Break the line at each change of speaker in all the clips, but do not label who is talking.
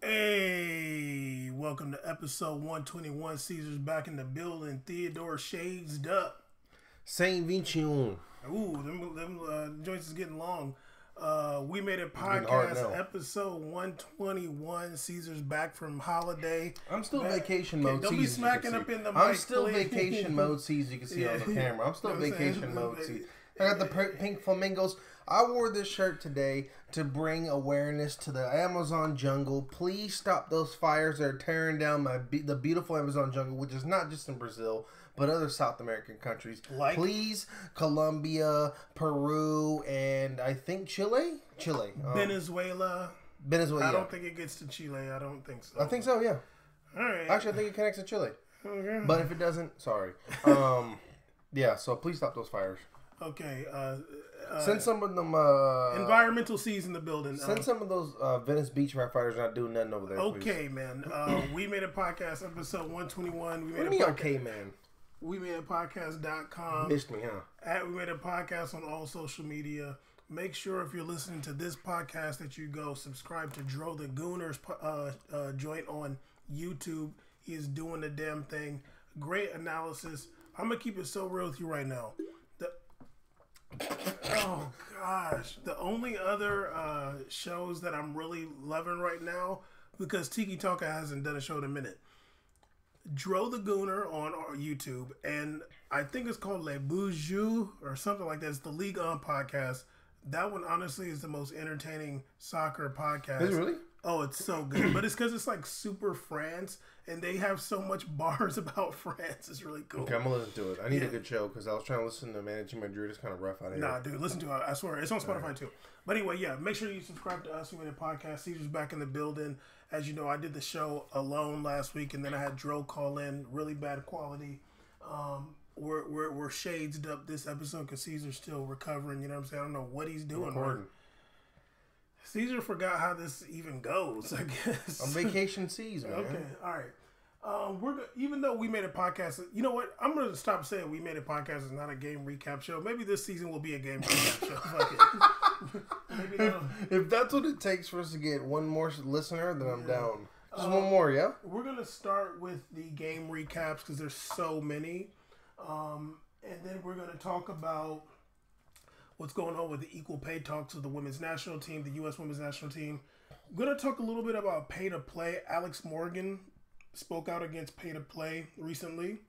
Hey, welcome to episode 121. Caesar's back in the building. Theodore shades up.
Saint Vincian.
Ooh, them joints is getting long. We made a podcast, episode 121. Caesar's back from holiday.
I'm still vacation mode.
Don't be smacking up in the mic.
I'm still vacation mode. Caesar, you can see on the camera. I'm still vacation mode. I got the pink flamingos. I wore this shirt today to bring awareness to the Amazon jungle. Please stop those fires that are tearing down the beautiful Amazon jungle, which is not just in Brazil, but other South American countries. Please, Colombia, Peru, and I think Chile?
Venezuela.
I
don't think it gets to Chile. I don't think so.
I think so, yeah.
All right.
Actually, I think it connects to Chile.
Okay.
But if it doesn't, sorry. Yeah, so please stop those fires.
Okay.
Send some of them...
environmental C's in the building.
Send some of those Venice Beach firefighters not doing nothing over there,
okay,
please.
Man. We made a podcast, episode 121.
Okay, man?
We made a podcast.com.
Missed me, huh?
We made a podcast on all social media. Make sure if you're listening to this podcast that you go subscribe to Dro the Gooner's joint on YouTube. He is doing the damn thing. Great analysis. I'm going to keep it so real with you right now. Oh gosh, the only other shows that I'm really loving right now, because Tiki Taka hasn't done a show in a minute. Dro the Gooner on our YouTube, and I think it's called Le Boujou or something like that. It's the League On podcast. That one honestly is the most entertaining soccer podcast.
Is it really?
Oh, it's so good. But it's because it's like super France, and they have so much bars about France. It's really cool.
Okay, I'm going to listen to it. I need a good show, because I was trying to listen to Managing Madrid. It's kind of rough out here.
Nah, dude, listen to it. I swear. It's on Spotify, too. But anyway, yeah, make sure you subscribe to us. We made a podcast. Caesar's back in the building. As you know, I did the show alone last week, and then I had Dro call in. Really bad quality. We're shaded up this episode because Caesar's still recovering. You know what I'm saying? I don't know what he's doing. Caesar forgot how this even goes, I guess.
On vacation seas, man.
Okay, all right. Even though we made a podcast, you know what? I'm gonna stop saying we made a podcast. It's not a game recap show. Maybe this season will be a game recap show. Fuck it.
If that's what it takes for us to get one more listener, then I'm down. Just one more, yeah.
We're gonna start with the game recaps because there's so many, and then we're gonna talk about what's going on with the equal pay talks of the women's national team, the U.S. women's national team. I'm going to talk a little bit about pay to play. Alex Morgan spoke out against pay to play recently.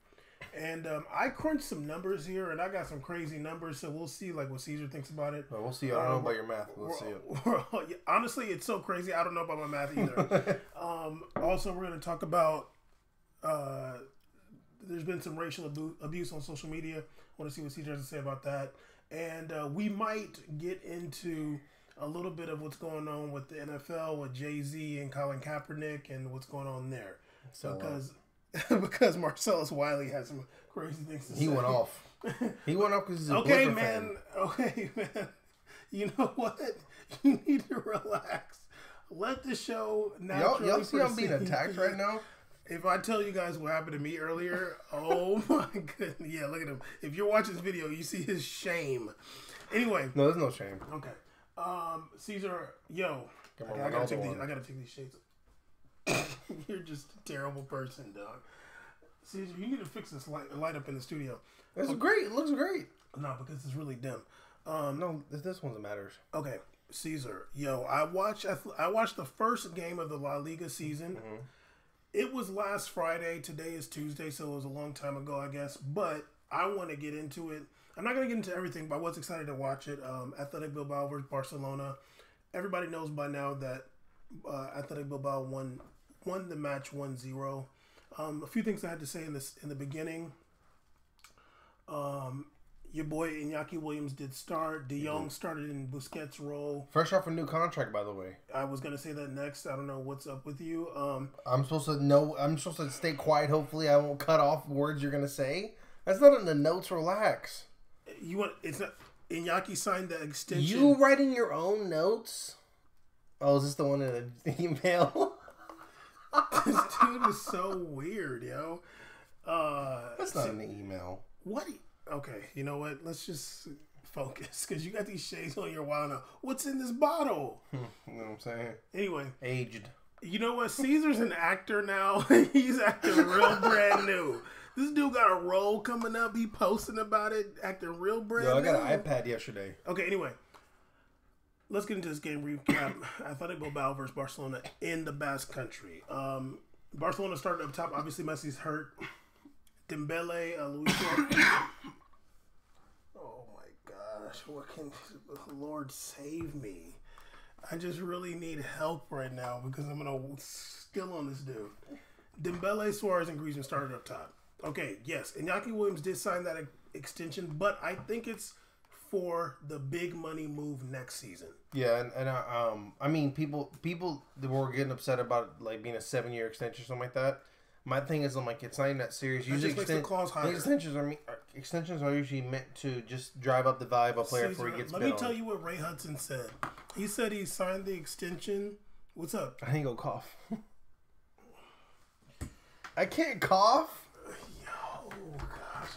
And I crunched some numbers here, and I got some crazy numbers, so we'll see like what Caesar thinks about it.
Well, we'll see. I don't know about your math. We'll see it.
Honestly, it's so crazy. I don't know about my math either. Also, we're going to talk about there's been some racial abuse on social media. I want to see what Caesar has to say about that. And we might get into a little bit of what's going on with the NFL, with Jay-Z and Colin Kaepernick and what's going on there. So, because Marcellus Wiley has some crazy things to say.
He went off. He went off because he's a
Okay,
Blizzard
man.
fan.
Okay, man. You know what? You need to relax. Let the show naturally
Y'all see I'm being
proceed.
attacked right now?
If I tell you guys what happened to me earlier, oh my goodness. Yeah, look at him. If you're watching this video, you see his shame. Anyway.
No, there's no shame.
Okay. Caesar, yo. I gotta take these shades. You're just a terrible person, dog. Caesar, you need to fix this light up in the studio.
It's great. It looks great.
No, because it's really dim.
No, this one matters.
Okay. Caesar, yo, I watched the first game of the La Liga season. Mm-hmm. It was last Friday. Today is Tuesday, so it was a long time ago, I guess. But I want to get into it. I'm not going to get into everything, but I was excited to watch it. Athletic Bilbao versus Barcelona. Everybody knows by now that Athletic Bilbao won the match 1-0. A few things I had to say in the beginning. Your boy Iñaki Williams did start. De Jong started in Busquets' role.
Fresh off a new contract, by the way.
I was gonna say that next. I don't know what's up with you.
I'm supposed to know. I'm supposed to stay quiet. Hopefully, I won't cut off words you're gonna say. That's not in the notes. Relax.
It's not. Iñaki signed the extension.
You writing your own notes? Oh, is this the one in the email?
This dude is so weird, yo.
That's not in the email.
What? Okay, you know what? Let's just focus because you got these shades on your wallet. What's in this bottle?
You know what I'm saying?
Anyway.
Aged.
You know what? Caesar's an actor now. He's acting real brand new. This dude got a role coming up. He posting about it, acting real brand new.
I got an iPad yesterday.
Okay, anyway. Let's get into this game recap. Athletic Bilbao versus Barcelona in the Basque Country. Barcelona started up top. Obviously, Messi's hurt. Dembele, Luis Suarez. Oh my gosh. What can Lord save me? I just really need help right now because I'm going to still on this dude. Dembele, Suarez, and Griezmann started up top. Okay, yes. Iñaki Williams did sign that extension, but I think it's for the big money move next season.
Yeah, and I mean, people that were getting upset about like being a 7-year extension or something like that. My thing is, I'm like, it's not even that serious. Usually, extensions are usually meant to just drive up the value of a player before he gets.
Let me tell you what Ray Hudson said. He said he signed the extension. What's up?
I ain't gonna cough. I can't cough.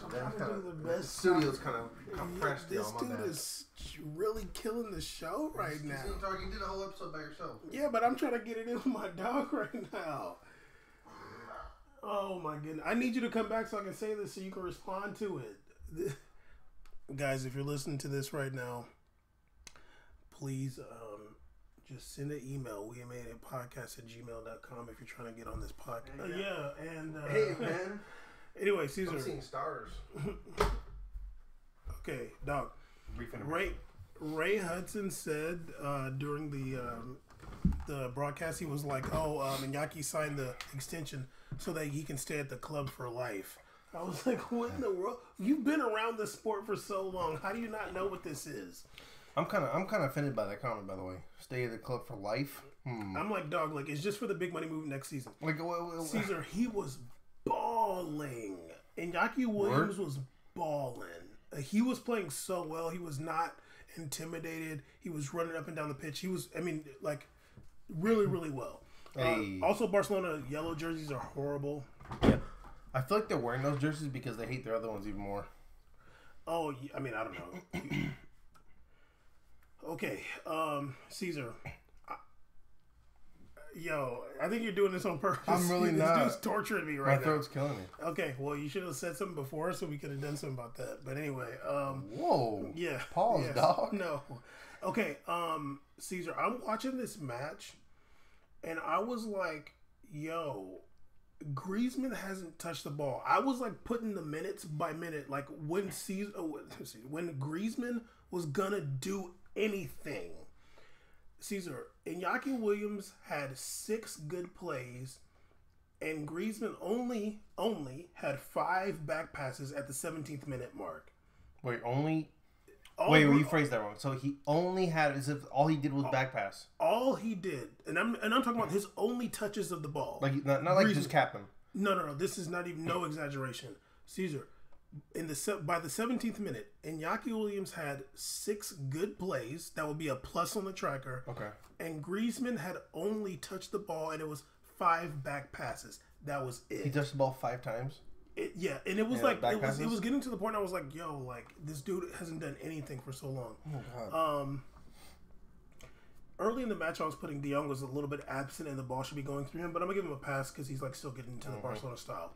I'm trying to do the best.
The studio's kind of compressed.
This dude is really killing the show right now.
You did a whole episode by yourself.
Yeah, but I'm trying to get it in with my dog right now. Oh my goodness. I need you to come back so I can say this so you can respond to it. Guys, if you're listening to this right now, please just send an email. WeMadeItPodcast@gmail.com if you're trying to get on this podcast.
Hey, man.
Anyway, Caesar.
I'm seeing stars.
Okay, dog. Ray Hudson said during the broadcast, he was like, Iñaki signed the extension so that he can stay at the club for life. I was like, what in the world? You've been around this sport for so long. How do you not know what this is?
I'm kind of offended by that comment, by the way. Stay at the club for life.
I'm like, dog, like it's just for the big money move next season.
Like,
Caesar, he was balling. Iñaki Williams was balling. He was playing so well. He was not intimidated. He was running up and down the pitch. He was, really, really well.
Hey.
Also, Barcelona yellow jerseys are horrible.
Yeah. I feel like they're wearing those jerseys because they hate their other ones even more.
Oh, I don't know. Okay, Caesar. I think you're doing this on purpose.
I'm really not.
This dude's torturing me right now.
My throat's killing me.
Okay, well, you should have said something before so we could have done something about that. But anyway,
whoa.
Yeah.
Pause, dog.
No. Okay, Caesar, I'm watching this match, and I was like, Griezmann hasn't touched the ball. I was like putting the minutes by minute, like when Griezmann was gonna do anything. Caesar, Iñaki Williams had 6 good plays, and Griezmann only had 5 back passes at the 17th minute mark.
Wait, you phrased that wrong. So he only had, as if all he did was back pass.
All he did, and I'm talking about his only touches of the ball.
Like not like just capping.
No. This is not even no exaggeration. Caesar, by the 17th minute, Iñaki Williams had 6 good plays. That would be a plus on the tracker.
Okay.
And Griezmann had only touched the ball, and it was 5 back passes. That was it.
He touched the ball 5 times.
And it was it was getting to the point I was like, this dude hasn't done anything for so long.
Oh, God.
Early in the match, I was putting De Jong was a little bit absent, and the ball should be going through him. But I'm gonna give him a pass because he's like still getting into the Barcelona style.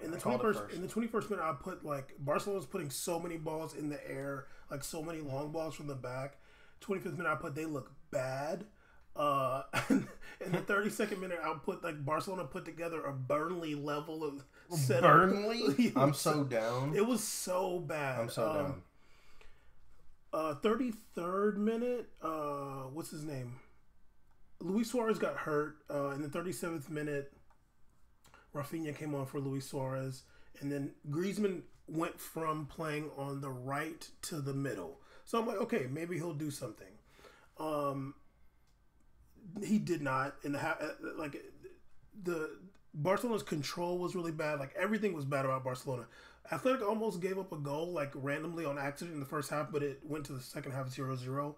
In the 21st minute, I put like Barcelona's putting so many balls in the air, like so many long balls from the back. 25th minute, I put they look bad. In the 32nd minute, I put like Barcelona put together a Burnley level of setup.
Burnley? I'm so down.
It was so bad.
I'm so down.
33rd minute, what's his name? Luis Suarez got hurt. In the 37th minute, Rafinha came on for Luis Suarez. And then Griezmann went from playing on the right to the middle. So I'm like, okay, maybe he'll do something. He did not. The Barcelona's control was really bad. Like everything was bad about Barcelona. Athletic almost gave up a goal like randomly on accident in the first half, but it went to the second half 0-0.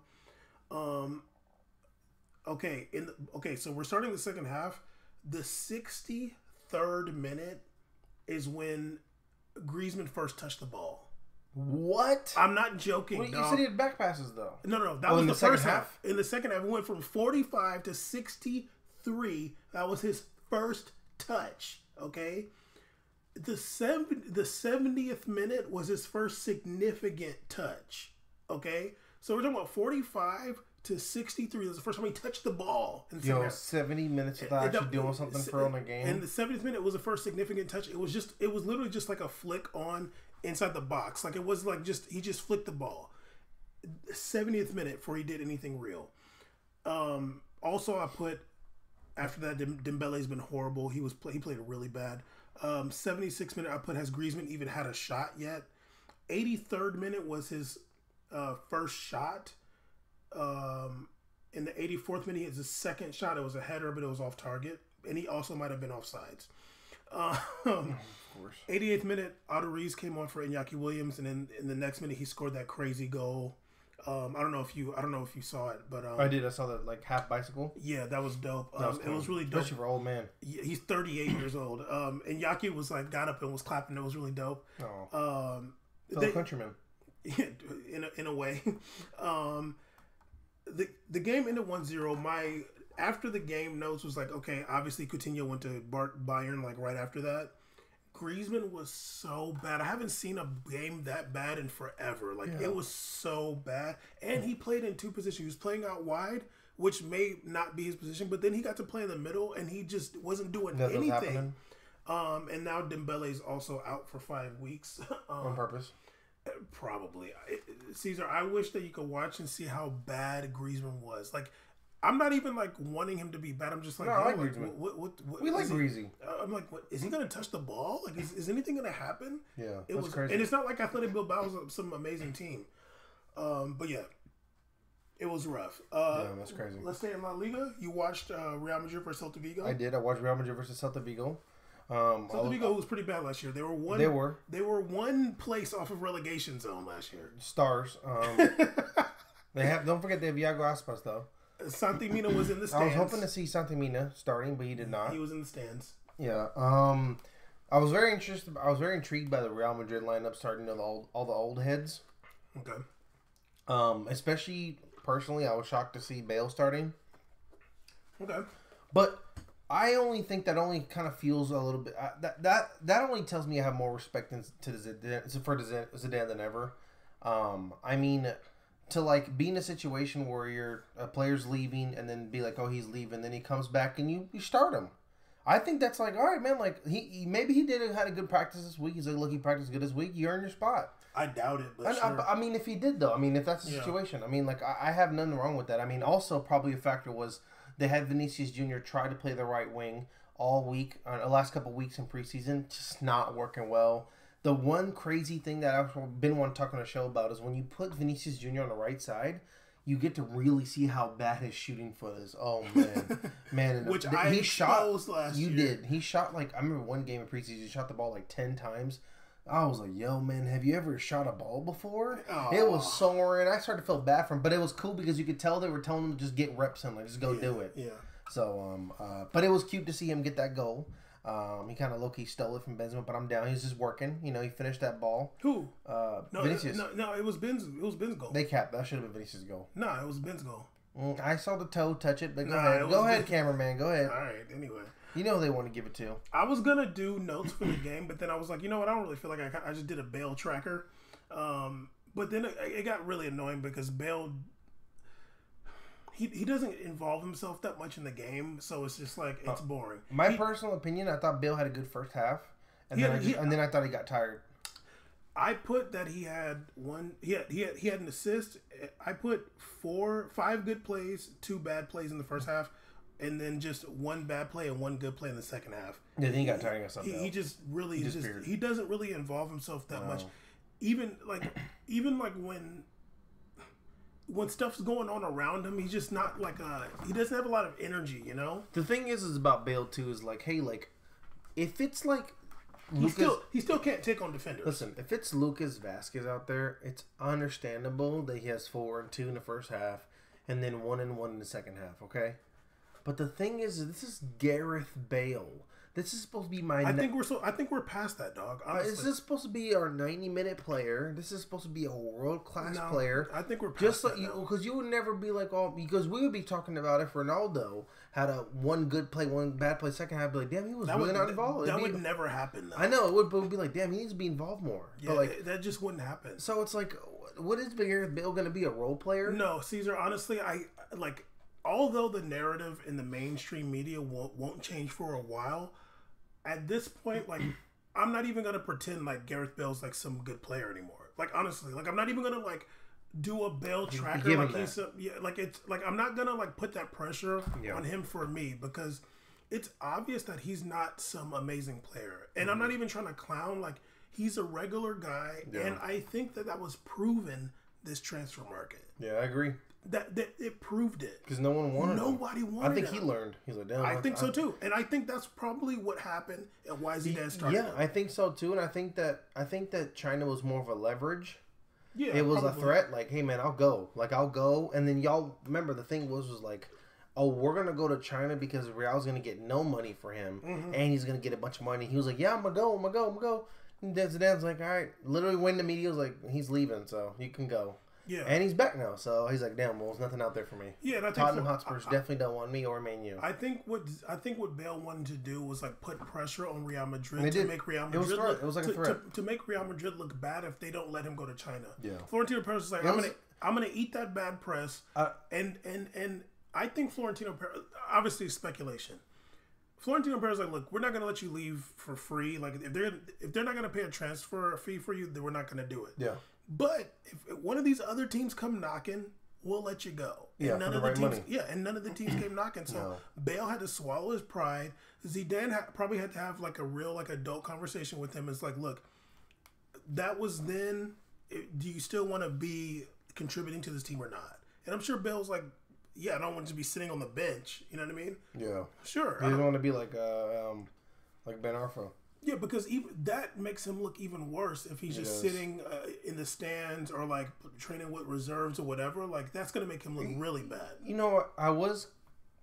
So we're starting the second half. The 63rd minute is when Griezmann first touched the ball.
What?
I'm not joking.
Well, you said he had back passes though.
No. That was the first half. In the second half, it went from 45 to 63 63. That was his first touch. Okay. The 70th minute was his first significant touch. Okay. So we're talking about 45 to 63. This was the first time he touched the ball.
70 minutes without actually doing something for on the game.
And the 70th minute was the first significant touch. It was literally just like a flick on inside the box. Like it was like he just flicked the ball. 70th minute before he did anything real. Also, I put after that Dembele's been horrible. He played really bad. 76th minute I put has Griezmann even had a shot yet? 83rd minute was his first shot. In the 84th minute, he has his second shot. It was a header, but it was off target, and he also might have been offsides. Of course. 88th minute, Otto Rees came on for Iñaki Williams, and then in the next minute, he scored that crazy goal. I don't know if you saw it, but
I did. I saw that like half bicycle.
Yeah, that was dope.
That was cool.
It was really dope,
especially for old man.
He's 38 years old. And Iñaki was like got up and was clapping. It was really dope.
Oh, fellow countryman.
In a way. The game ended 1-0. My after the game notes was like, okay, obviously Coutinho went to Bayern like right after that. Griezmann was so bad. I haven't seen a game that bad in forever. Like it was so bad. And he played in two positions. He was playing out wide, which may not be his position, but then he got to play in the middle and he just wasn't doing anything. And now Dembele's also out for 5 weeks.
On purpose.
Probably. Caesar, I wish that you could watch and see how bad Griezmann was. Like, I'm not even like wanting him to be bad. I'm just like,
no, I like Griezmann. We like Greasy.
I'm like, what, is he going to touch the ball? Like, is anything going to happen?
Yeah,
it was crazy. And it's not like Athletic Bilbao was some amazing team. But yeah, it was rough.
Yeah, that's crazy.
Let's stay in La Liga. You watched Real Madrid versus Celta Vigo?
I did. I watched Real Madrid versus Celta Vigo.
Celta Vigo was pretty bad last year. They were one place off of relegation zone last year.
Stars. Don't forget they have Iago Aspas though.
Santi Mina was in the stands.
I was hoping to see Santi Mina starting, but he did not.
He was in the stands.
Yeah. I was very interested. I was very intrigued by the Real Madrid lineup starting all the old heads.
Okay.
Especially personally, I was shocked to see Bale starting.
Okay.
But I only think that only kind of feels a little bit that only tells me I have more respect for Zidane than ever. I mean, to like be in a situation where a player's leaving and then be like, oh, he's leaving, then he comes back and you start him. I think that's like, all right, man. Like he maybe he had a good practice this week. He's like, look, he practiced good this week. You earned your spot.
I doubt it, but sure.
I mean, if he did though, I mean, if that's the situation, I mean, like I have nothing wrong with that. I mean, also probably a factor was they had Vinicius Jr. try to play the right wing all week, the last couple of weeks in preseason, just not working well. The one crazy thing that I've been wanting to talk on a show about is when you put Vinicius Jr. on the right side, you get to really see how bad his shooting foot is. Oh man,
which
he shot
last
year.
You
did. He shot like I remember one game in preseason. He shot the ball like 10 times. I was like, yo, man, have you ever shot a ball before?
Oh.
It was sore, and I started to feel bad for him, but it was cool because you could tell they were telling him to just get reps in, like, just go do it.
Yeah.
So, but it was cute to see him get that goal. He kind of low-key stole it from Benzema, but I'm down. He was just working. You know, he finished that ball.
Who?
Vinicius.
No, it was Ben's. It was Ben's goal.
They capped. That should have been Vinicius' goal.
No, it was Ben's goal.
I saw the toe touch it, but go ahead. Go ahead, cameraman. Go ahead.
All right, anyway.
You know who they want to give it to.
I was going to do notes for the game, but then I was like, you know what? I don't really feel like I just did a Bale tracker. But then it got really annoying because Bale, he doesn't involve himself that much in the game, so it's just like, it's boring.
My personal opinion, I thought Bale had a good first half, and then I thought he got tired.
I put that he had an assist. I put 5 good plays, 2 bad plays in the first half. And then just 1 bad play and 1 good play in the second half.
Yeah, then he got tired of something.
He just really he doesn't really involve himself that much. Even like when stuff's going on around him, he's just not like he doesn't have a lot of energy, you know?
The thing is about Bale too is like, hey, like if it's like
he still can't take on defenders.
Listen, if it's Lucas Vasquez out there, it's understandable that he has 4 and 2 in the first half and then 1 and 1 in the second half, okay? But the thing is, this is Gareth Bale. This is supposed to be my.
I think we're past that, dog. Honestly.
This is supposed to be our 90-minute player. This is supposed to be a world class player.
I think we're past
just
that
because you would never be like because we would be talking about if Ronaldo had a one good play, one bad play, second half, be like, damn, he was really not involved.
That would never happen. Though.
I know it would, but it would be like, damn, he needs to be involved more.
Yeah,
but like
that just wouldn't happen.
So it's like, what is Gareth Bale going to be, a role player?
No, Caesar. Honestly, I like. Although the narrative in the mainstream media won't change for a while, at this point, like, I'm not even gonna pretend like Gareth Bale's like some good player anymore. Like, honestly, like, I'm not even gonna like do a Bale tracker like he's I'm not gonna like put that pressure on him for me, because it's obvious that he's not some amazing player, and I'm not even trying to clown. Like, he's a regular guy, and I think that was proven this transfer market.
Yeah, I agree.
That it proved it,
because no one wanted
Nobody
him.
wanted
I think
him.
He learned. He's like, damn.
I think so too, and I think that's probably what happened at YZDad started.
Yeah, I think so too, and I think that China was more of a leverage.
Yeah,
it was probably a threat. Like, hey man, I'll go. Like, I'll go, and then y'all remember the thing was like, oh, we're gonna go to China because Real's gonna get no money for him, and he's gonna get a bunch of money. He was like, yeah, I'm gonna go. And Zidane's like, all right. Literally, when the media was like, he's leaving, so you can go.
Yeah,
and he's back now, so he's like, "Damn, well, there's nothing out there for me."
Yeah, and I think
Tottenham Hotspurs definitely don't want me or Man U.
I think what Bale wanted to do was like put pressure on Real Madrid to make Real Madrid
it was like a threat
to make Real Madrid look bad if they don't let him go to China.
Yeah,
Florentino Perez was like, I'm gonna eat that bad press, and I think Florentino Perez, obviously speculation. Florentino Perez like, look, we're not gonna let you leave for free. Like, if they're not gonna pay a transfer fee for you, then we're not gonna do it.
Yeah.
But if one of these other teams come knocking, we'll let you go. And
yeah,
none
for
of
the
the
right
teams,
money.
Yeah, and none of the teams came knocking. So Bale had to swallow his pride. Zidane probably had to have like a real like adult conversation with him. It's like, look, that was then. Do you still want to be contributing to this team or not? And I'm sure Bale's like, yeah, I don't want to be sitting on the bench. You know what I mean?
Yeah.
Sure.
He doesn't want to be like Ben Arfa.
Yeah, because even that makes him look even worse if he's just sitting in the stands or like training with reserves or whatever. Like, that's going to make him look really bad.
You know,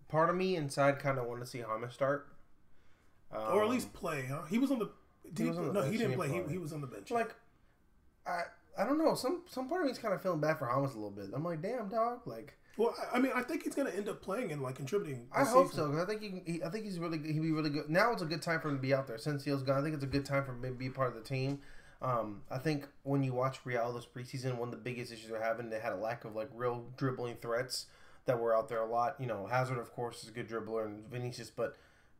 part of me inside kind of wanted to see James start,
or at least play. Huh? He was on the. He didn't play. He was on the bench.
Like, I don't know. Some part of me's kind of feeling bad for James a little bit. I'm like, damn, dog. Like.
Well, I mean, I think he's going to end up playing and like contributing.
I hope so, because I think he'd be really good. Now it's a good time for him to be out there. Since Seal's gone, I think it's a good time for him to be part of the team. I think when you watch Real this preseason, one of the biggest issues they're having, they had a lack of like real dribbling threats that were out there a lot. You know, Hazard of course is a good dribbler, and Vinicius, but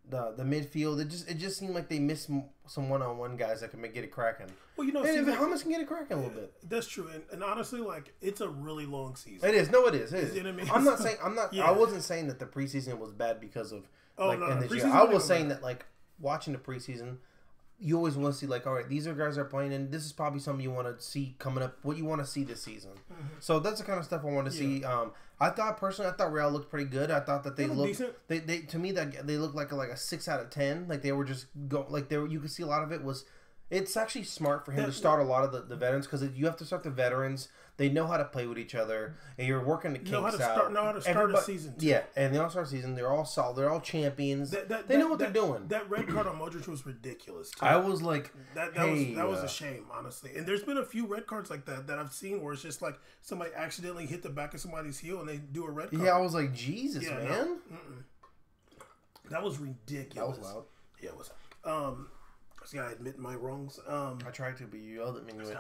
the midfield, it just seemed like they missed some one-on-one guys that can get it cracking.
Well, you know,
and James can get it cracking a little bit.
That's true, and honestly, like, it's a really long season.
It is. No, it is. It is.
You know what I mean?
I'm not saying I wasn't saying that the preseason was bad because of I was saying that like watching the preseason, you always want to see like, all right, these are guys that are playing, and this is probably something you want to see coming up. What you want to see this season. Mm-hmm. So that's the kind of stuff I want to see. I thought Real looked pretty good. I thought that they looked decent. They to me that they looked like a 6 out of 10. Like they were just you could see a lot of it was. It's actually smart for him to start a lot of the veterans, because you have to start the veterans. They know how to play with each other, and you're working the kinks out.
Know how to start a season. Too.
Yeah, and they all start a season. They're all solid. They're all champions. They know what they're doing.
That red card on Modric was ridiculous, too.
I was like,
that was a shame, honestly. And there's been a few red cards like that I've seen where it's just like somebody accidentally hit the back of somebody's heel and they do a red card.
Yeah, I was like, Jesus, man.
No. That was ridiculous.
That was loud.
Yeah, it was. See, I admit my wrongs. I
tried to, but you yelled at me. And you went,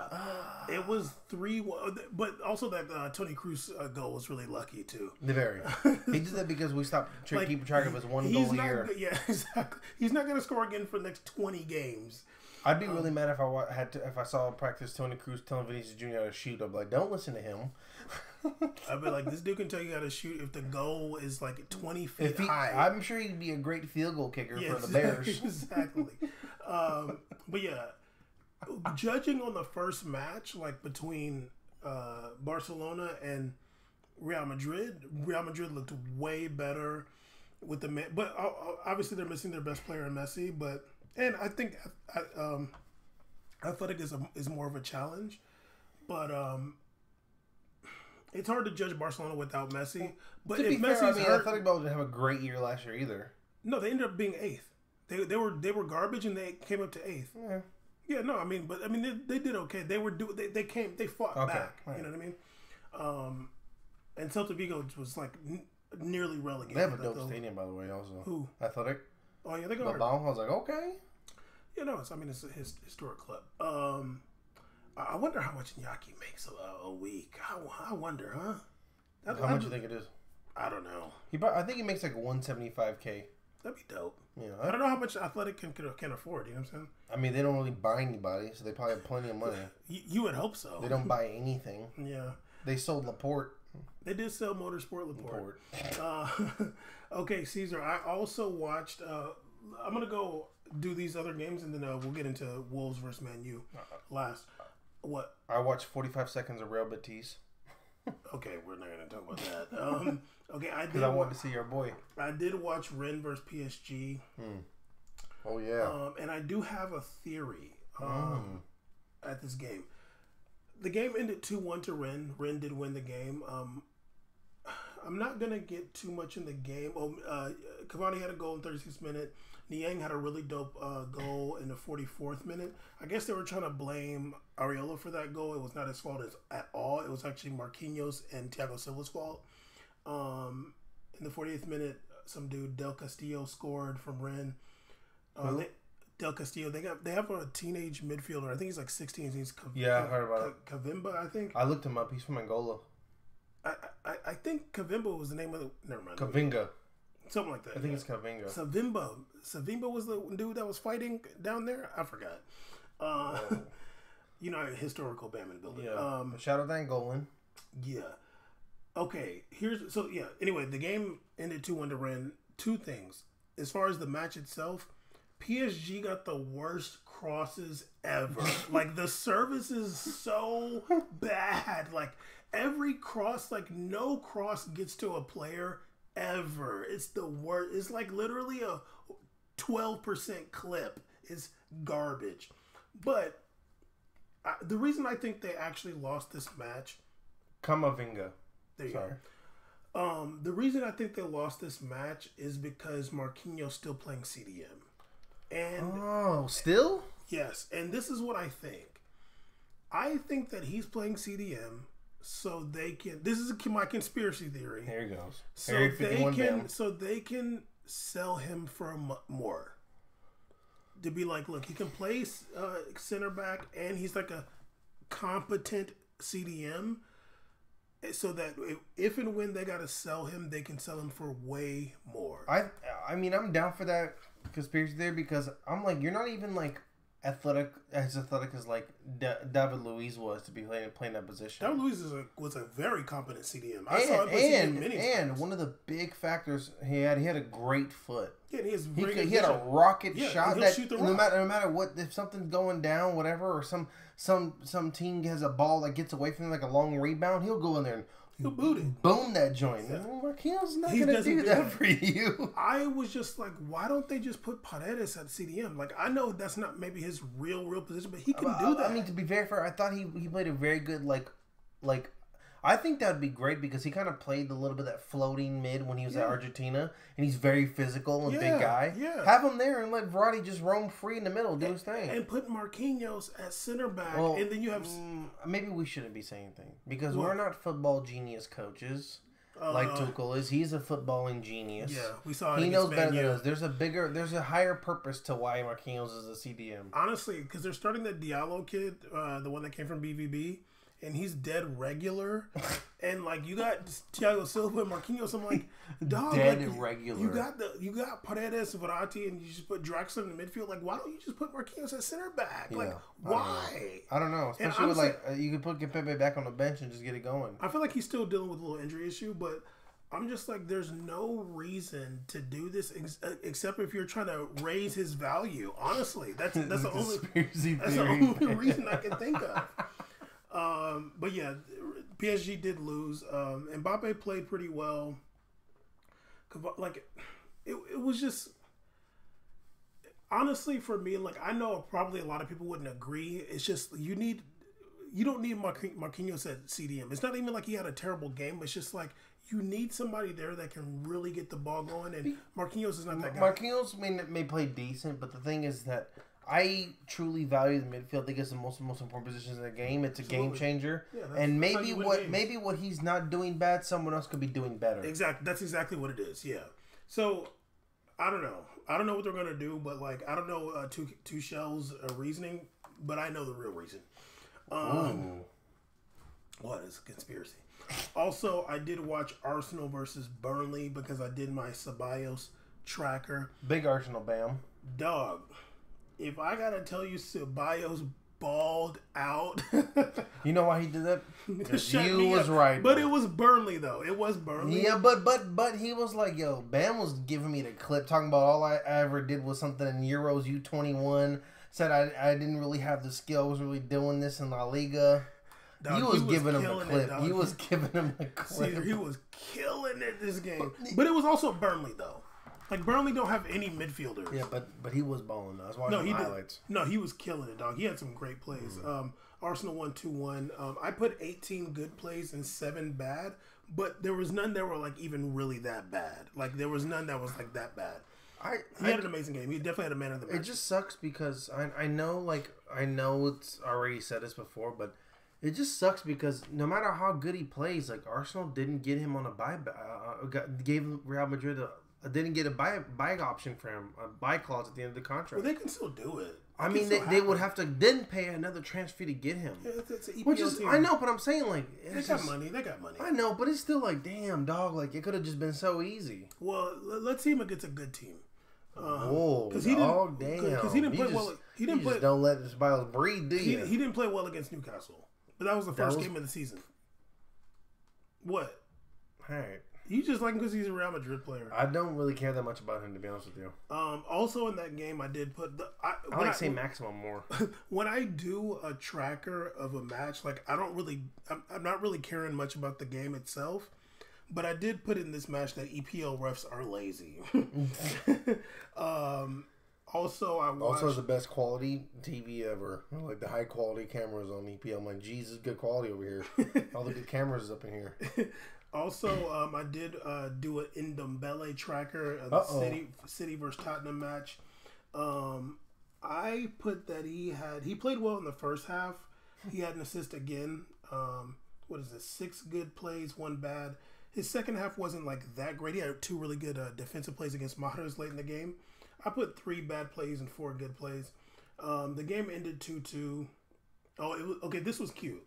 It was 3-1, but also that Toni Kroos goal was really lucky too.
Very. He did that because we stopped keeping track of his one goal a year.
Yeah, exactly. He's not going to score again for the next 20 games.
I'd be really mad if I saw him practice Toni Kroos telling Vinicius Jr. how to shoot. I'd be like, don't listen to him.
I'd be like, this dude can tell you how to shoot if the goal is like 20 feet high.
I'm sure he'd be a great field goal kicker for the Bears.
Exactly. But yeah, judging on the first match, like between Barcelona and Real Madrid looked way better with the man. But obviously they're missing their best player in Messi. And I think athletic is more of a challenge. But it's hard to judge Barcelona without Messi. But if Messi's hurt,
Athletic Ball didn't have a great year last year either.
No, they ended up being 8th. They were garbage and they came up to 8th.
Yeah.
Yeah, no, I mean, they did okay. They fought back. Right. You know what I mean? And Celta Vigo was like nearly relegated.
They have a dope stadium, by the way. Also,
who?
Athletic.
Oh yeah, they go.
I was like, okay.
You know, it's a historic club. I wonder how much Iñaki makes a week. I wonder, huh?
How much do you think it is?
I don't know.
I think he makes like $175K.
That'd be dope.
Yeah,
I don't know how much Athletic can afford. You know what I'm saying?
I mean, they don't really buy anybody, so they probably have plenty of money.
You would hope so.
They don't buy anything.
Yeah.
They sold Laporte.
They did sell Motorsport Laporte. Okay, Caesar. I also watched. I'm gonna go do these other games, and then we'll get into Wolves versus Man U last. What?
I watched 45 seconds of Real Betis.
Okay, we're not gonna talk about that. Okay,
because I wanted to see your boy.
I did watch Rennes versus PSG.
Oh yeah.
And I do have a theory at this game. The game ended 2-1 to Rennes. Rennes did win the game. I'm not gonna get too much in the game. Cavani had a goal in 36th minute. Niang had a really dope goal in the 44th minute. I guess they were trying to blame Areola for that goal. It was not his fault at all. It was actually Marquinhos and Thiago Silva's fault. In the 48th minute, some dude Del Castillo scored from Rennes. Del Castillo. They have a teenage midfielder. I think he's like 16. He's
I heard about it.
Kavimba, I think.
I looked him up. He's from Angola.
I think Kavimba was the name of the. Never mind.
Kavinga.
Something like that.
I think it's Kavinga.
Savimba was the dude that was fighting down there. I forgot. You know, historical Batman building.
Yeah. Shout out to Angolan.
Yeah. Okay. Anyway, the game ended 2-1 to Rennes. Two things. As far as the match itself, PSG got the worst crosses ever. Like, the service is so bad. Like, every cross, like, no cross gets to a player ever. It's the worst. It's like literally a 12% clip. It's garbage. But the reason I think they actually lost this match.
Kamavinga.
There you go. The reason I think they lost this match is because Marquinhos still playing CDM. And
still?
Yes, and this is what I think. I think that he's playing CDM so they can. This is my conspiracy theory.
Here he goes.
So they can sell him for more. To be like, look, he can play center back, and he's like a competent CDM. So that if and when they gotta sell him, they can sell him for way more.
I mean, I'm down for that conspiracy theory because I'm like, you're not even like athletic as like David Luiz was to be playing that position.
David Luiz was a very competent CDM. I saw him play CDM many times.
And one of the big factors he had a great foot.
Yeah,
he had a rocket shot that
shoot the
no matter what, if something's going down, whatever, or some team has a ball that gets away from him like a long rebound, he'll go in there and
he'll boot it.
Boom that joint. Yeah. Marquinhos not going to do that for you.
I was just like, why don't they just put Paredes at CDM? Like, I know that's not maybe his real position, but he can do that.
I mean, to be very fair, I thought he played a very good, like, I think that would be great because he kind of played a little bit of that floating mid when he was at Argentina, and he's very physical and big guy. Yeah. Have him there and let Verratti just roam free in the middle, do his thing.
And put Marquinhos at center back, and then you have...
maybe we shouldn't be saying anything because we're not football genius coaches like Tuchel is. He's a footballing genius.
Yeah, we saw it.
He knows better than us. There's a higher purpose to why Marquinhos is a CDM.
Honestly, because they're starting the Diallo kid, the one that came from BVB. And he's dead regular, and like you got Thiago Silva and Marquinhos. I'm like, dog,
dead regular.
You got Paredes, Verratti, and you just put Draxler in the midfield. Like, why don't you just put Marquinhos at center back? Yeah, like, why?
I don't know. Especially with like you could put Pepe back on the bench and just get it going.
I feel like he's still dealing with a little injury issue, but I'm just like, there's no reason to do this except if you're trying to raise his value. Honestly, that's the only reason I can think of. But yeah, PSG did lose. Mbappe played pretty well. Like, it was just, honestly for me, like, I know probably a lot of people wouldn't agree. It's just, you don't need Marquinhos at CDM. It's not even like he had a terrible game. It's just like, you need somebody there that can really get the ball going, and Marquinhos is not that guy.
Marquinhos may play decent, but the thing is that I truly value the midfield. I think it's the most important positions in the game. It's a game changer, and maybe what he's not doing bad, someone else could be doing better.
Exactly, that's exactly what it is. Yeah. So I don't know. I don't know what they're gonna do, but like I don't know Tuchel's reasoning, but I know the real reason. What is a conspiracy? Also, I did watch Arsenal versus Burnley because I did my Ceballos tracker.
Big Arsenal, bam.
Dog, if I gotta tell you Ceballos balled out.
You know why he did that? You was right.
But it was Burnley, though. It was Burnley.
Yeah, but he was like, yo, Bam was giving me the clip, talking about all I ever did was something in Euros U21. Said I didn't really have the skill. I was really doing this in La Liga. Dog, he was giving him the clip. He was giving him the clip.
See, he was killing it this game. But it was also Burnley, though. Like, Burnley don't have any midfielders.
Yeah, but he was balling. I was watching the highlights.
No, he was killing it, dog. He had some great plays. Arsenal won 2-1. I put 18 good plays and 7 bad, but there was none that were, like, even really that bad. Like, there was none that was, like, that bad. He had an amazing game. He definitely had a man of the match.
It just sucks because I know it's already said this before, but it just sucks because no matter how good he plays, like, Arsenal didn't get him on a gave Real Madrid didn't get a buy option for him, a buy clause at the end of the contract.
Well, they can still do it.
I mean, they would have to then pay another transfer fee to get him.
Yeah, it's an EPL team.
I know, but I'm saying, like...
They got money. They got money.
I know, but it's still like, damn, dog, like, it could have just been so easy.
Well, let's see him against a good team.
Whoa, dog, damn.
Because he didn't play well. He didn't play.
Don't let this Biles breathe, do you?
He didn't play well against Newcastle. But that was the first game of the season. What?
All right.
You just like him because he's a Real Madrid player.
I don't really care that much about him, to be honest with you.
Also in that game, I did put
I like St. Maximum more.
When I do a tracker of a match, like I'm not really caring much about the game itself. But I did put in this match that EPL refs are lazy. Also, I watched...
Also, the best quality TV ever. I like the high quality cameras on EPL. I'm like, Jesus, good quality over here. All the good cameras up in here.
Also, I did do an Ndombele tracker of the City versus Tottenham match. I put that he played well in the first half. He had an assist again. 6 good plays, 1 bad. His second half wasn't like that great. He had 2 really good defensive plays against Mahrez late in the game. I put 3 bad plays and 4 good plays. The game ended 2-2. Oh, it was okay. This was cute.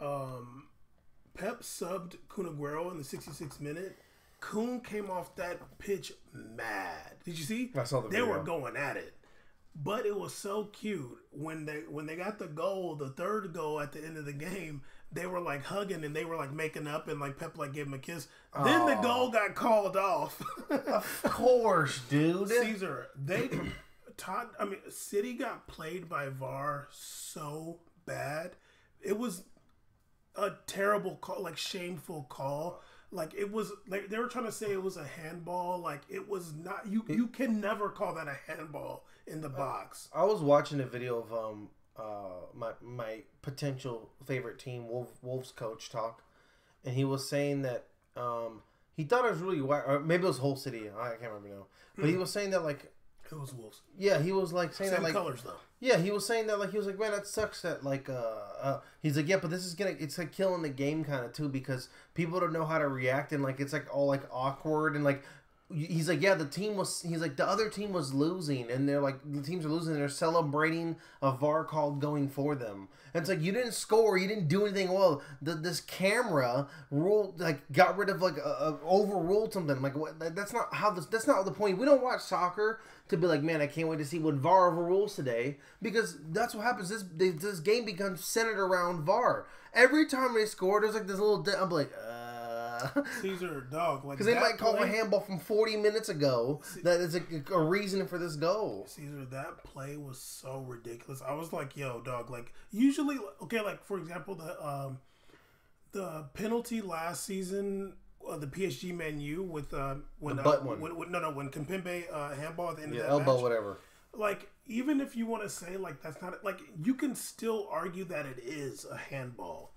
Pep subbed Kun Aguero in the 66th minute. Kun came off that pitch mad. Did you see?
I saw the video.
They were going at it. But it was so cute when they got the goal, the third goal at the end of the game. They were like hugging and they were like making up and like Pep like gave him a kiss. Then the goal got called off.
Of course, dude.
Caesar, City got played by VAR so bad. It was a terrible call, like shameful call. Like it was like they were trying to say it was a handball. Like it was not. You can never call that a handball in the box.
I was watching a video of my potential favorite team, Wolves coach talk, and he was saying that he thought it was really white, or maybe it was Hull City. I can't remember now, but he was saying that like
it was Wolves.
Yeah, he was like saying
same
that like
colors though.
Yeah, he was saying that like he was like, man, that sucks that like he's like, yeah, but this is it's like killing the game kind of too because people don't know how to react and like it's like all like awkward and like. He's like, yeah, the other team was losing, and they're like, the teams are losing, and they're celebrating a VAR call going for them. And it's like, you didn't score, you didn't do anything well. This camera ruled, like, got rid of, like, overruled something. I'm like, what? That's not the point. We don't watch soccer to be like, man, I can't wait to see what VAR overrules today, because that's what happens. This game becomes centered around VAR. Every time they score, there's like this little, I'm like,
Caesar, dog. Like
because they might call a handball from 40 minutes ago that is a reason for this goal.
Caesar, that play was so ridiculous. I was like, yo, dog. Like, usually, okay, like, for example, the penalty last season, the PSG Man U with when Kimpembe handball at the end of that
elbow,
match,
whatever.
Like, even if you want to say, like, that's not... Like, you can still argue that it is a handball.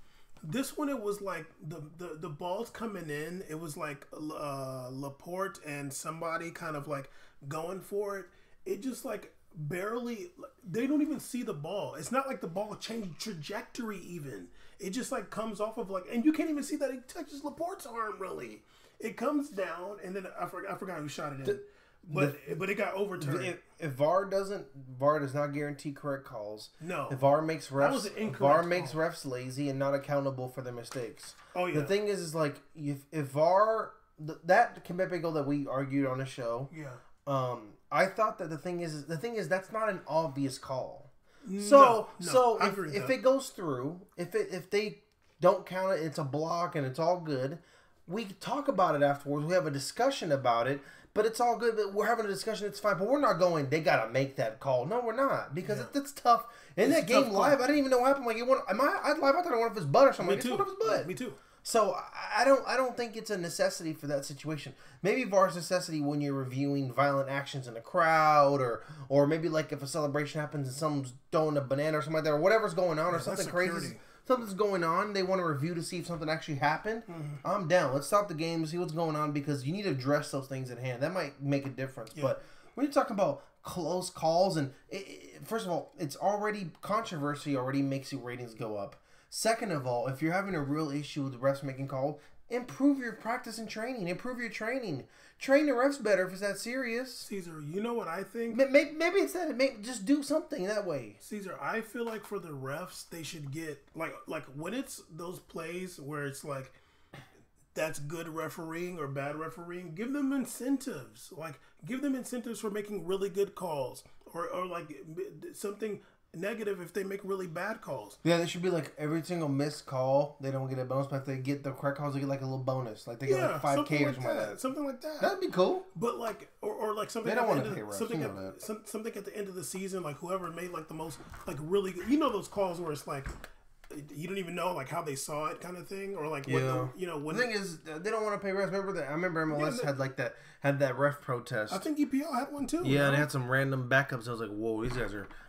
This one, it was like the balls coming in. It was like Laporte and somebody kind of like going for it. It just like barely. They don't even see the ball. It's not like the ball changed trajectory even. It just like comes off of like, and you can't even see that it touches Laporte's arm really. It comes down, and then I forgot who shot it in. But it got overturned.
If VAR does not guarantee correct calls.
No.
If VAR makes refs lazy and not accountable for their mistakes.
Oh yeah.
The thing is like if VAR that Kimpembe goal that we argued on the show.
Yeah.
I thought that the thing is that's not an obvious call.
So
if it goes through, if they don't count it, it's a block and it's all good. We talk about it afterwards. We have a discussion about it, but it's all good. But we're having a discussion. It's fine. But we're not going, they got to make that call. No, we're not. Because it's tough. In that game live, I didn't even know what happened. Like, I live, I thought it went off his butt or something. It's one of his butt.
Me too.
So I don't think it's a necessity for that situation. Maybe VAR's necessity when you're reviewing violent actions in a crowd, or maybe like if a celebration happens and someone's throwing a banana or something like that, or whatever's going on, or something crazy. Something's going on. They want to review to see if something actually happened. Mm-hmm. I'm down. Let's stop the game, see what's going on, because you need to address those things at hand. That might make a difference. Yeah. But when you talk about close calls, and first of all, it's already controversy already makes your ratings go up. Second of all, if you're having a real issue with the refs making calls, improve your practice and training. Improve your training. Train the refs better if it's that serious.
Caesar, you know what I think?
Maybe it's that. Just do something that way.
Caesar, I feel like for the refs, they should get like when it's those plays where it's like that's good refereeing or bad refereeing, give them incentives. Like give them incentives for making really good calls, or like something negative if they make really bad calls.
Yeah, they should be like every single missed call, they don't get a bonus, but if they get the correct calls, they get like a little bonus. Like they get like 5K or something like that.
Something like that.
That'd be cool.
But like, or like something.
They don't want to pay refs.
Something at the end of the season, like whoever made like the most like really good, those calls where it's like you don't even know like how they saw it kind of thing, or like when
the thing is they don't want to pay refs. I remember MLS had that ref protest.
I think EPL had one too.
Yeah, and they had some random backups. I was like, whoa,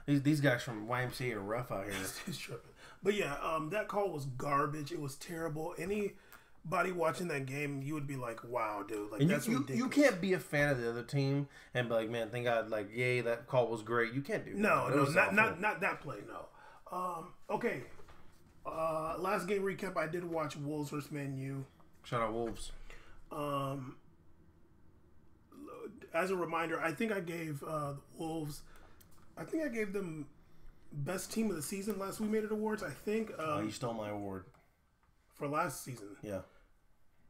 these guys from YMCA are rough out here.
It's tripping. But yeah, that call was garbage. It was terrible. Anybody watching that game, you would be like, wow, dude, like that's ridiculous.
You can't be a fan of the other team and be like, man, thank God, like, yay, that call was great. You can't do that.
Not that play. No. Okay. Last game recap. I did watch Wolves versus Man U.
Shout out Wolves.
As a reminder, I think I gave the Wolves. I think I gave them best team of the season last we made it awards. I think.
You stole my award
for last season.
Yeah.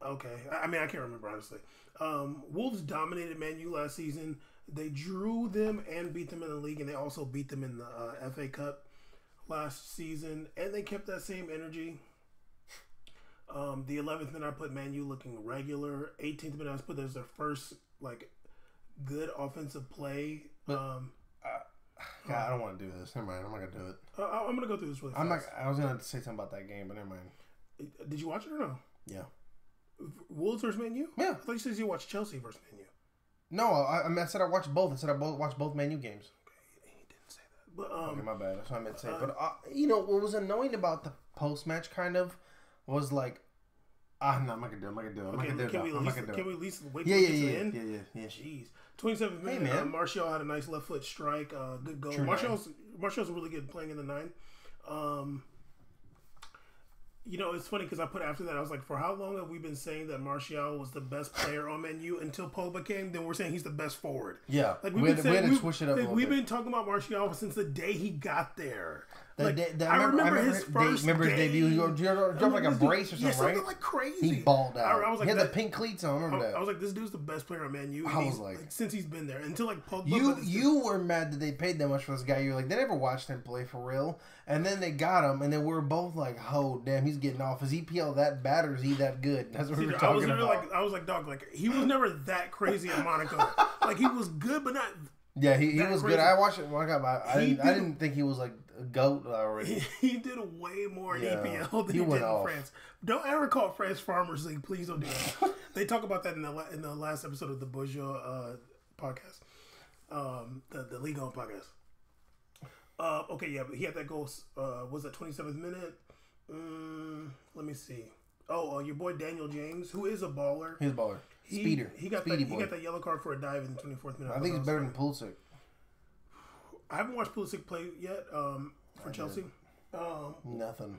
Okay. I mean, I can't remember honestly. Wolves dominated Man U last season. They drew them and beat them in the league, and they also beat them in the FA Cup last season, and they kept that same energy. The 11th minute I put Man U looking regular. 18th minute I put there's their first like good offensive play.
God, I don't want to do this. Never mind. I'm not gonna do it.
I'm gonna go through this really fast.
I was gonna say something about that game, but never mind.
Did you watch it or no?
Yeah.
Wolves versus Man U?
Yeah.
I thought you said you watched Chelsea versus Man U.
No, I said I watched both. I said I watched both Man U games.
But,
okay, my bad. That's what I meant to say. But what was annoying about the post match kind of was like, no, I'm not gonna do it.
Can we at least wait
till
we get to the end?
Yeah.
Jeez. 27th minute.
Hey, man.
Martial had a nice left foot strike. Good goal. Martial's really good playing in the 9. It's funny because I put after that, I was like, for how long have we been saying that Martial was the best player on Man U until Pogba came? Then we're saying he's the best forward.
Yeah.
Like
we had to switch it up a little
We've
bit.
been talking about Martial since the day he got there.
I remember his first game. His debut. He dropped like a brace or something, right?
Something like crazy.
He balled out.
I was like,
he had the pink cleats on. I remember that.
I was like, this dude's the best player on Man U.
I was like,
since he's been there. Until like Pogba.
You were mad that they paid that much for this guy. You were like, they never watched him play for real. And then they got him, and then we were both like, oh, damn, he's getting off. Is EPL that bad or is he that good? That's what we were talking about.
I was like, dog, like, he was never that crazy at Monaco. Like, he was good, but not.
Yeah, he was good. I watched it when I got I didn't think he was like a GOAT already.
He did way more in EPL than he did in France. Don't ever call France Farmers League. Please don't do that. They talk about that in the last episode of the Bourgeois podcast, the Ligue 1 podcast. Okay, yeah, but he had that goal. Was that 27th minute? Let me see. Oh, your boy Daniel James, who is a baller.
He's a baller. Speeder.
He got that yellow card for a dive in the 24th minute.
I think he's better than Pulisic.
I haven't watched Pulisic play yet for Chelsea.
Nothing.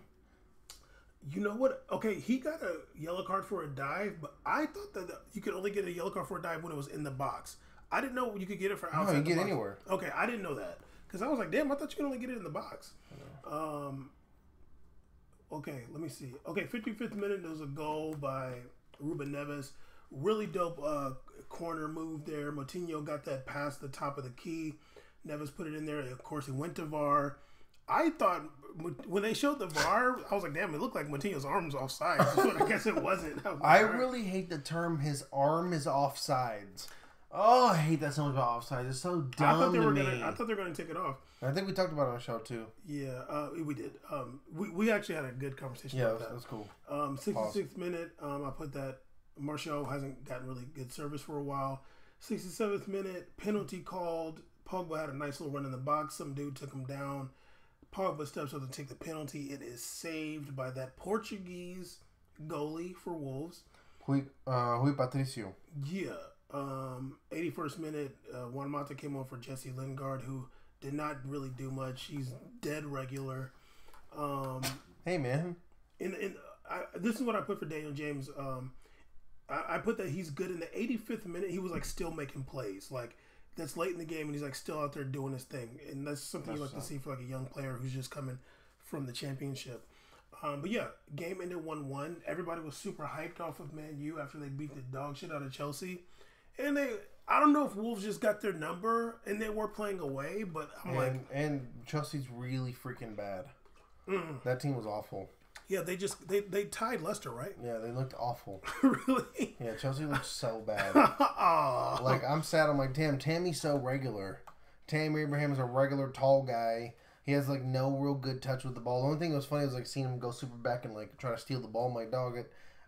You know what? Okay, he got a yellow card for a dive, but I thought that you could only get a yellow card for a dive when it was in the box. I didn't know you could get it for outside.
No, you
the
get
box.
Anywhere.
Okay, I didn't know that because I was like, damn, I thought you could only get it in the box. Okay, let me see. Okay, 55th minute, there was a goal by Ruben Neves. Really dope corner move there. Moutinho got that past the top of the key. Neves put it in there. Of course, he went to VAR. I thought when they showed the VAR, I was like, damn, it looked like Moutinho's arm was offside. But I guess it wasn't.
I really hate the term his arm is offsides. Oh, I hate that so much about offsides. It's so dumb I thought they were
going to take it off.
I think we talked about it on the show, too.
Yeah, we did. We actually had a good conversation about that.
Yeah, that's cool.
66th minute, I put that Martial hasn't gotten really good service for a while. 67th minute, penalty called. Pogba had a nice little run in the box. Some dude took him down. Pogba steps up to take the penalty. It is saved by that Portuguese goalie for Wolves.
Rui Patricio.
Yeah. 81st minute, Juan Mata came on for Jesse Lingard, who did not really do much. He's dead regular.
Hey, man.
This is what I put for Daniel James. I put that he's good in the 85th minute. He was like still making plays. Like that's late in the game, and he's like still out there doing his thing. And that's something you like to see for like a young player who's just coming from the championship. But yeah, game ended 1-1. Everybody was super hyped off of Man U after they beat the dog shit out of Chelsea. And I don't know if Wolves just got their number and they were playing away, but
and Chelsea's really freaking bad. That team was awful.
Yeah, they tied Leicester, right?
Yeah, they looked awful.
Really?
Yeah, Chelsea looked so bad. Like, I'm sad. I'm like, damn, Tammy's so regular. Tammy Abraham is a regular tall guy. He has, like, no real good touch with the ball. The only thing that was funny was, like, seeing him go super back and, like, try to steal the ball. I'm like, dog,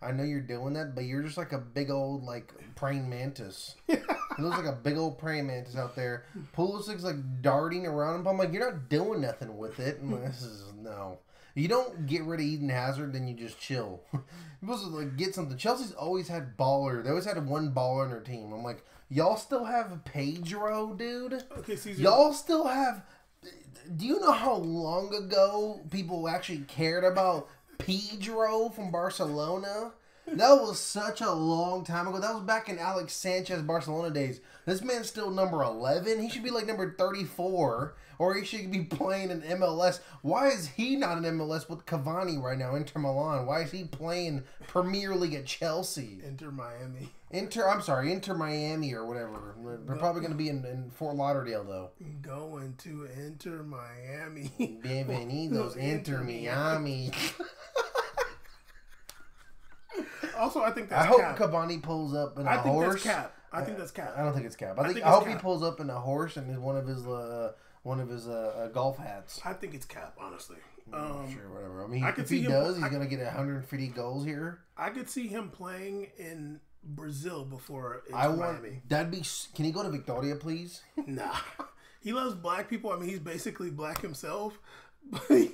I know you're doing that, but you're just like a big old, like, praying mantis. He looks like a big old praying mantis out there. Pulisic's, like, darting around him. I'm like, you're not doing nothing with it. And like, no. You don't get rid of Eden Hazard, then you just chill. You're supposed to like get something. Chelsea's always had baller. They always had one baller on their team. I'm like, y'all still have Pedro, dude? Okay, Caesar. Y'all still have... Do you know how long ago people actually cared about Pedro from Barcelona? That was such a long time ago. That was back in Alex Sanchez Barcelona days. This man's still number 11. He should be like number 34. Or he should be playing in MLS. Why is he not in MLS with Cavani right now, Inter Milan? Why is he playing Premier League at Chelsea?
Inter Miami
or whatever. They're probably going to be in Fort Lauderdale, though.
Going to Inter Miami.
Bienvenidos, Inter Miami.
Also, I think that's
cap. I
hope
Cavani pulls up in a horse.
I think that's cap.
I don't think it's cap. I hope he pulls up in a horse and is one of his golf hats.
I think it's cap, honestly.
Sure, whatever. I mean, if he does, he's going to get 150 goals here.
I could see him playing in Brazil before Miami.
Can he go to Victoria, please?
Nah. He loves black people. I mean, he's basically black himself. But he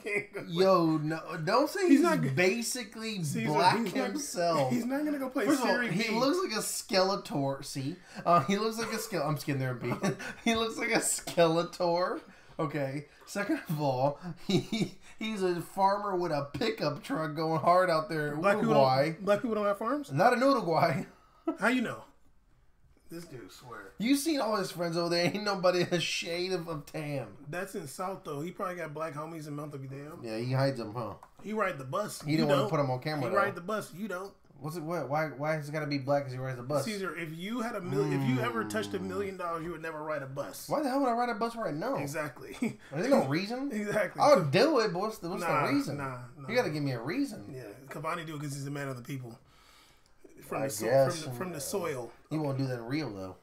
can't go play.
Yo, no, don't say he's not basically black himself.
He's not going to go play
Serie B. He looks like a Skeletor. See? He looks like a Skeletor. I'm just kidding there, B. He looks like a Skeletor. Okay. Second of all, he's a farmer with a pickup truck going hard out there in Uruguay.
Black people don't have farms?
Not in Uruguay.
How you know? This dude swear.
You seen all his friends over there. Ain't nobody a shade of tan.
That's in South, though. He probably got black homies in Montevideo.
Yeah, he hides them, huh?
He ride the bus.
He didn't want to put them on camera,
He ride the bus. You don't.
What's it? What? Why has it got to be black as he rides the bus?
Caesar, if you had if you ever touched $1 million, you would never ride a bus.
Why the hell would I ride a bus right now?
Exactly.
There's no reason.
Exactly.
I'll do it, but what's the reason?
Nah.
You got to give me a reason.
Yeah, Cavani do it because he's a man of the people. From the soil.
He won't do that in Rio though.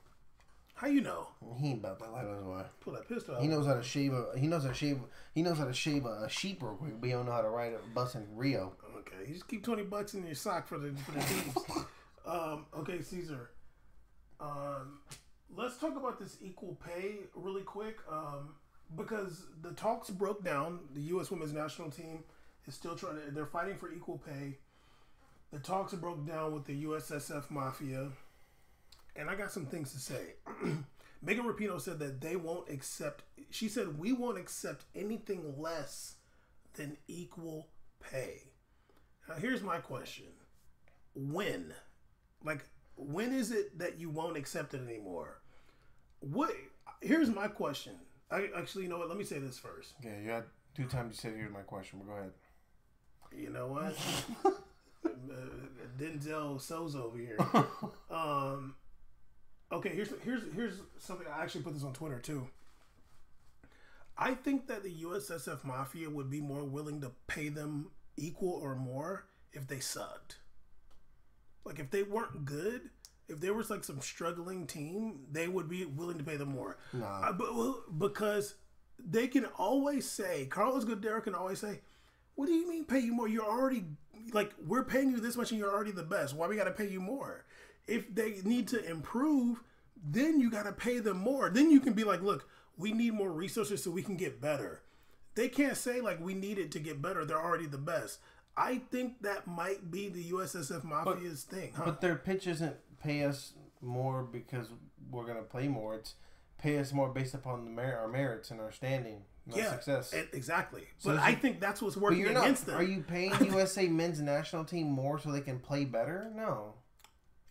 How you know?
He ain't about that life. That's why.
Pull that pistol out.
He knows how to shave a sheep real quick, but he don't know how to ride a bus in Rio.
Okay, you just keep $20 in your sock for the thieves. Okay, Caesar. Let's talk about this equal pay really quick, because the talks broke down. The U.S. Women's National Team is still trying to. They're fighting for equal pay. The talks are broke down with the USSF mafia, and I got some things to say. Megan Rapinoe said that they won't accept. She said we won't accept anything less than equal pay. Now, here's my question: when? Like, when is it that you won't accept it anymore? What? Here's my question. Actually, you know what? Let me say this first.
Yeah, you had 2 times you said here's my question, but go ahead.
You know what? Denzel So's over here. Okay, here's something. I actually put this on Twitter too. I think that the USSF Mafia would be more willing to pay them equal or more if they sucked. Like, if they weren't good, if there was like some struggling team, they would be willing to pay them more.
Nah.
Because they can always say, Carlos Goodero can always say, what do you mean pay you more? You're already, like, we're paying you this much and you're already the best. Why we got to pay you more? If they need to improve, then you got to pay them more. Then you can be like, look, we need more resources so we can get better. They can't say, like, we need it to get better. They're already the best. I think that might be the USSF Mafia's thing. Huh?
But their pitch isn't pay us more because we're going to play more. It's pay us more based upon our merits and our standing. Success.
Exactly. So but I think that's what's working against them.
Are you paying USA men's national team more so they can play better? No.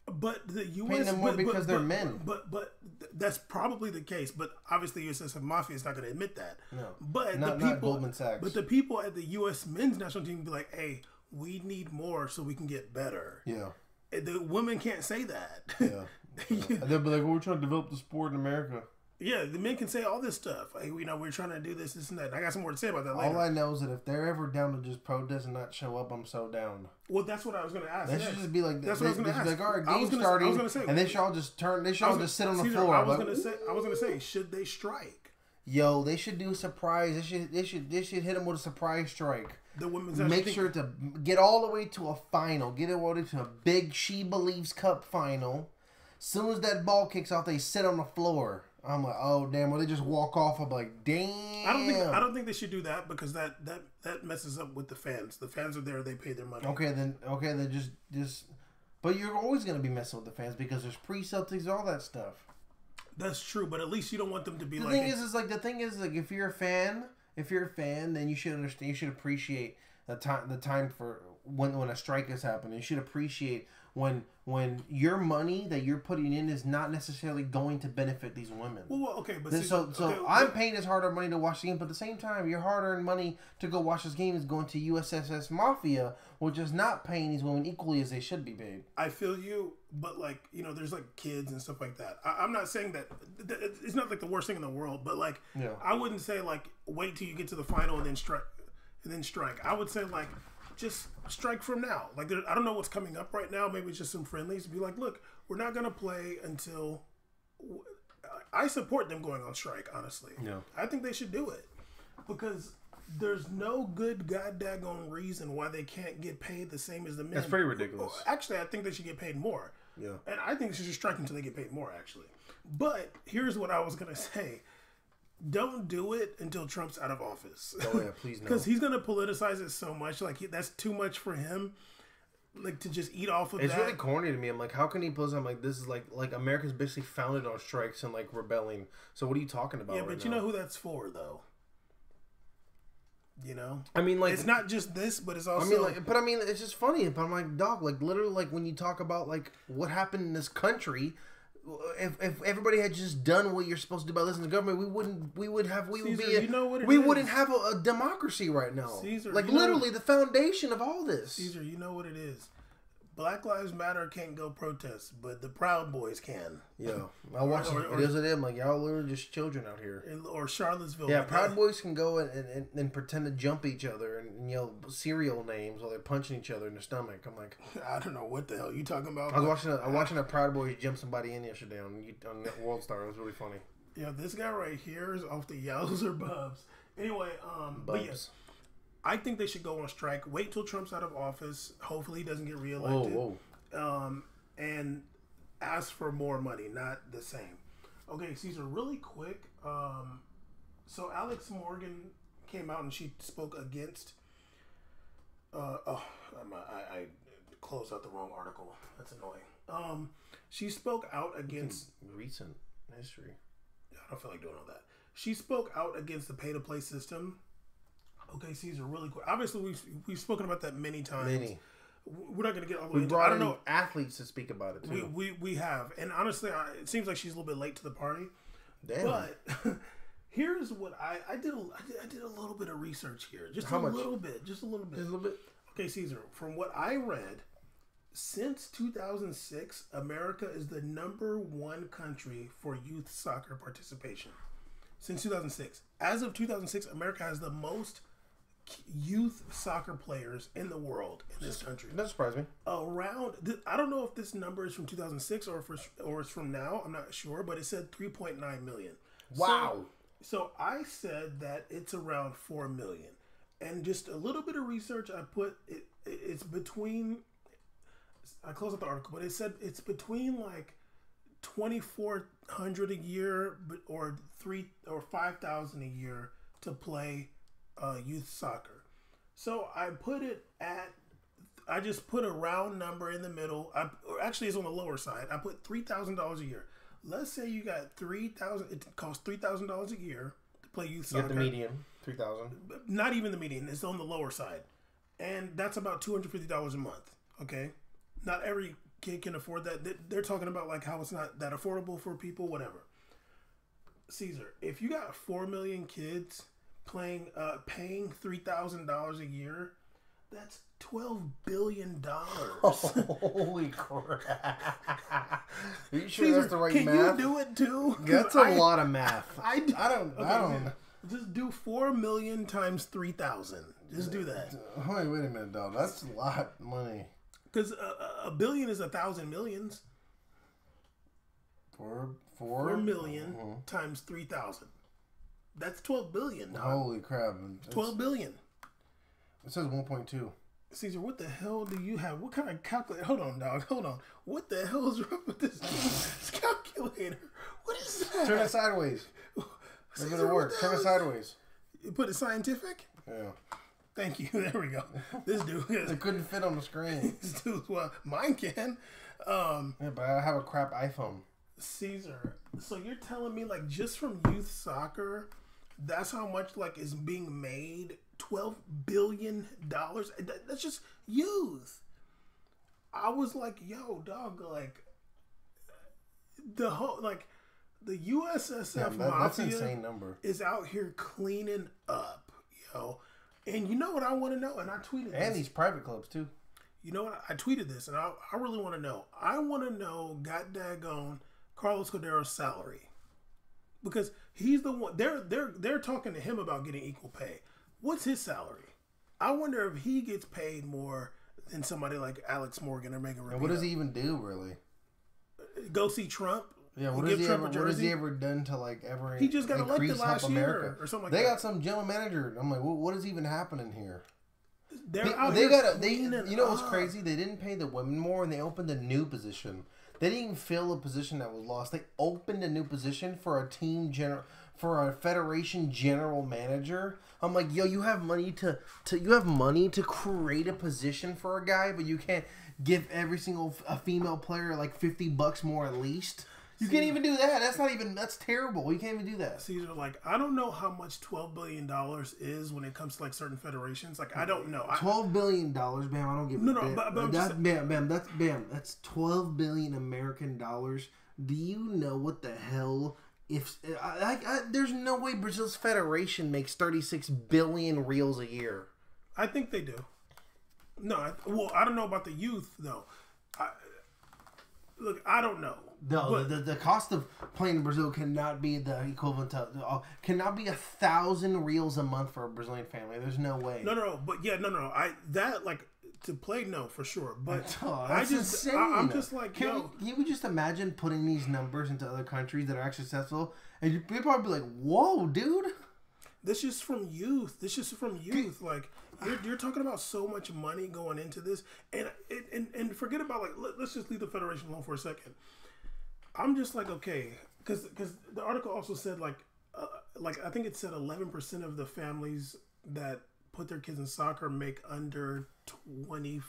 But the U.S.
paying them more because they're men.
But that's probably the case. But obviously, USSF Mafia is not going to admit that.
No.
But
not Goldman Sachs.
But the people at the U.S. men's national team be like, "Hey, we need more so we can get better."
Yeah.
The women can't say that.
Yeah. They'll be like, well, "We're trying to develop the sport in America."
Yeah, the men can say all this stuff. Hey, we're trying to do this, and that. I got some more to say about that later.
All I know is that if they're ever down to just protest and not show up, I'm so down.
Well, that's what I was going to ask.
That should just be like,
that's what I was going to ask.
Like, all right, game's starting, and they should all just turn. They should all just sit on the floor.
I was going to say, should they strike?
Yo, they should do a surprise. They should hit them with a surprise strike.
The women's
make sure to get all the way to a final. Get it all the way to a big She Believes Cup final. As soon as that ball kicks off, they sit on the floor. I'm like, oh damn! Well, they just walk off. I'm like, damn.
I don't think they should do that because that messes up with the fans. The fans are there; they pay their money.
Okay, then just. But you're always gonna be messing with the fans because there's pre-Celtics, all that stuff.
That's true, but at least you don't want them to be
the
like.
The thing is, if you're a fan, then you should understand. You should appreciate the time for when a strike is happening. You should appreciate when your money that you're putting in is not necessarily going to benefit these women.
Well, okay, but
I'm paying this hard-earned money to watch the game, but at the same time, your hard-earned money to go watch this game is going to USSS Mafia, which is not paying these women equally as they should be paid.
I feel you, but like, you know, there's like kids and stuff like that. I'm not saying that it's not like the worst thing in the world, but like, yeah. I wouldn't say like wait till you get to the final and then strike. I would say like, just strike from now. Like, I don't know what's coming up right now. Maybe it's just some friendlies. Be like, look, we're not going to play until... I support them going on strike, honestly.
Yeah.
I think they should do it. Because there's no good goddamn reason why they can't get paid the same as the men.
That's pretty ridiculous.
Actually, I think they should get paid more.
Yeah.
And I think they should just strike until they get paid more, actually. But here's what I was going to say. Don't do it until Trump's out of office.
Oh yeah, please no.
Because he's gonna politicize it so much. Like that's too much for him. Like to just eat off of
it's really corny to me. I'm like, how can he politicize? I'm like, this is like America's basically founded on strikes and like rebelling. So what are you talking about?
Yeah, but you know who that's for, though. You know,
I mean, like
it's not just this, but it's also.
I mean, it's just funny. But I'm like, dog, like literally, like when you talk about like what happened in this country. If everybody had just done what you're supposed to do by listening to the government, we wouldn't have a democracy right now.
Caesar,
like literally the foundation of all this.
Caesar, you know what it is. Black Lives Matter can't go protest, but the Proud Boys can.
Yeah, I watch videos of them. Like y'all literally just children out here.
Or Charlottesville.
Yeah, Proud Boys can go and pretend to jump each other and yell cereal names while they're punching each other in the stomach. I'm like,
I don't know what the hell you talking about.
I was watching a Proud Boys jump somebody in yesterday on World Star. It was really funny.
Yeah, this guy right here is off the Yowzer Bubs. Anyway,
Bubs.
But yes. I think they should go on strike. Wait till Trump's out of office. Hopefully, he doesn't get reelected.
Whoa.
And ask for more money, not the same. Okay, Caesar, really quick. So Alex Morgan came out and she spoke against I closed out the wrong article. That's annoying. She spoke out against
recent history.
I don't feel like doing all that. She spoke out against the pay-to-play system. Okay, Caesar, really quick. Obviously, we've spoken about that many times. We're not going to get all the way into it. I don't know
athletes to speak about it too.
We have, and honestly, it seems like she's a little bit late to the party.
Damn.
But here's what I did. I did a little bit of research here, just a little bit. Okay, Caesar. From what I read, since 2006, America is the #1 country for youth soccer participation. Since 2006, as of 2006, America has the most youth soccer players in the world in this country.
That surprised me.
I don't know if this number is from 2006 or it's from now. I'm not sure, but it said 3.9 million.
Wow.
So I said that it's around 4 million, and just a little bit of research I put. It's between. I closed out the article, but it said it's between like 2,400 a year, or 5,000 a year to play youth soccer. So I put it at. I just put a round number in the middle. Actually, it's on the lower side. I put $3,000 a year. Let's say you got 3,000. It costs $3,000 a year to play youth soccer.
You get the median, 3,000.
Not even the median. It's on the lower side, and that's about $250 a month. Okay, not every kid can afford that. They're talking about like how it's not that affordable for people. Whatever. Caesar, if you got 4 million kids paying $3,000 a year, that's $12 billion.
Holy crap! Are you sure
Caesar,
that's the right
can
math?
Can you do it too?
That's a lot of math.
I don't. Just do 4 million times 3,000. Just do that.
Wait a minute, dog. That's a lot of money.
Because a billion is 1,000 millions. 4 million times 3,000. That's 12 billion. Dog.
Holy crap!
12 billion.
It says 1.2.
Caesar, what the hell do you have? What kind of calculator? Hold on, dog. Hold on. What the hell is wrong with this calculator? What is that?
Turn it sideways. Maybe it'll work. Turn it sideways.
You put it scientific?
Yeah.
Thank you. There we go. This dude.
It couldn't fit on the screen.
This dude, well, mine can.
Yeah, but I have a crap iPhone.
Caesar, so you're telling me like just from youth soccer, that's how much like is being made? $12 billion? That's just youth. I was like, yo, dog, like the whole like the USSF mafia
that's an insane number.
Is out here cleaning up, yo. And you know what I want to know? And I tweeted this.
And these private clubs too.
You know what? I tweeted this, and I really want to know. I want to know, god daggone, Carlos Cordero's salary, because he's the one. They're talking to him about getting equal pay. What's his salary? I wonder if he gets paid more than somebody like Alex Morgan or Megan Rapinoe.
And what does he even do, really?
Go see Trump.
Yeah, what has he ever done to like ever?
He just got elected last year or something like that.
They got some general manager. I'm like, what is even happening here?
They
you know what's crazy? They didn't pay the women more, and they opened a new position. They didn't even fill a position that was lost. They opened a new position for a federation general manager. I'm like, yo, you have money to create a position for a guy, but you can't give every single female player like $50 more at least. You can't even do that. That's terrible. You can't even do that.
Caesar, like, I don't know how much $12 billion is when it comes to like certain federations. Like, I don't know.
$12 billion, bam. I don't give a damn. That's 12 billion American dollars. Do you know what the hell? If there's no way Brazil's federation makes 36 billion reals a year.
I think they do. No, I don't know about the youth though. Look, I don't know.
No, the cost of playing in Brazil cannot be the equivalent to cannot be 1,000 reals a month for a Brazilian family. There's no way.
No. But yeah, no. To play, no, for sure. But
that's insane.
I'm just like,
can we just imagine putting these numbers into other countries that are actually successful, and you'd probably be like, "Whoa, dude."
This is from youth. Like you're talking about so much money going into this, and forget about like let's just leave the federation alone for a second. I'm just like, okay, because the article also said like I think it said 11% of the families that put their kids in soccer make under $25,000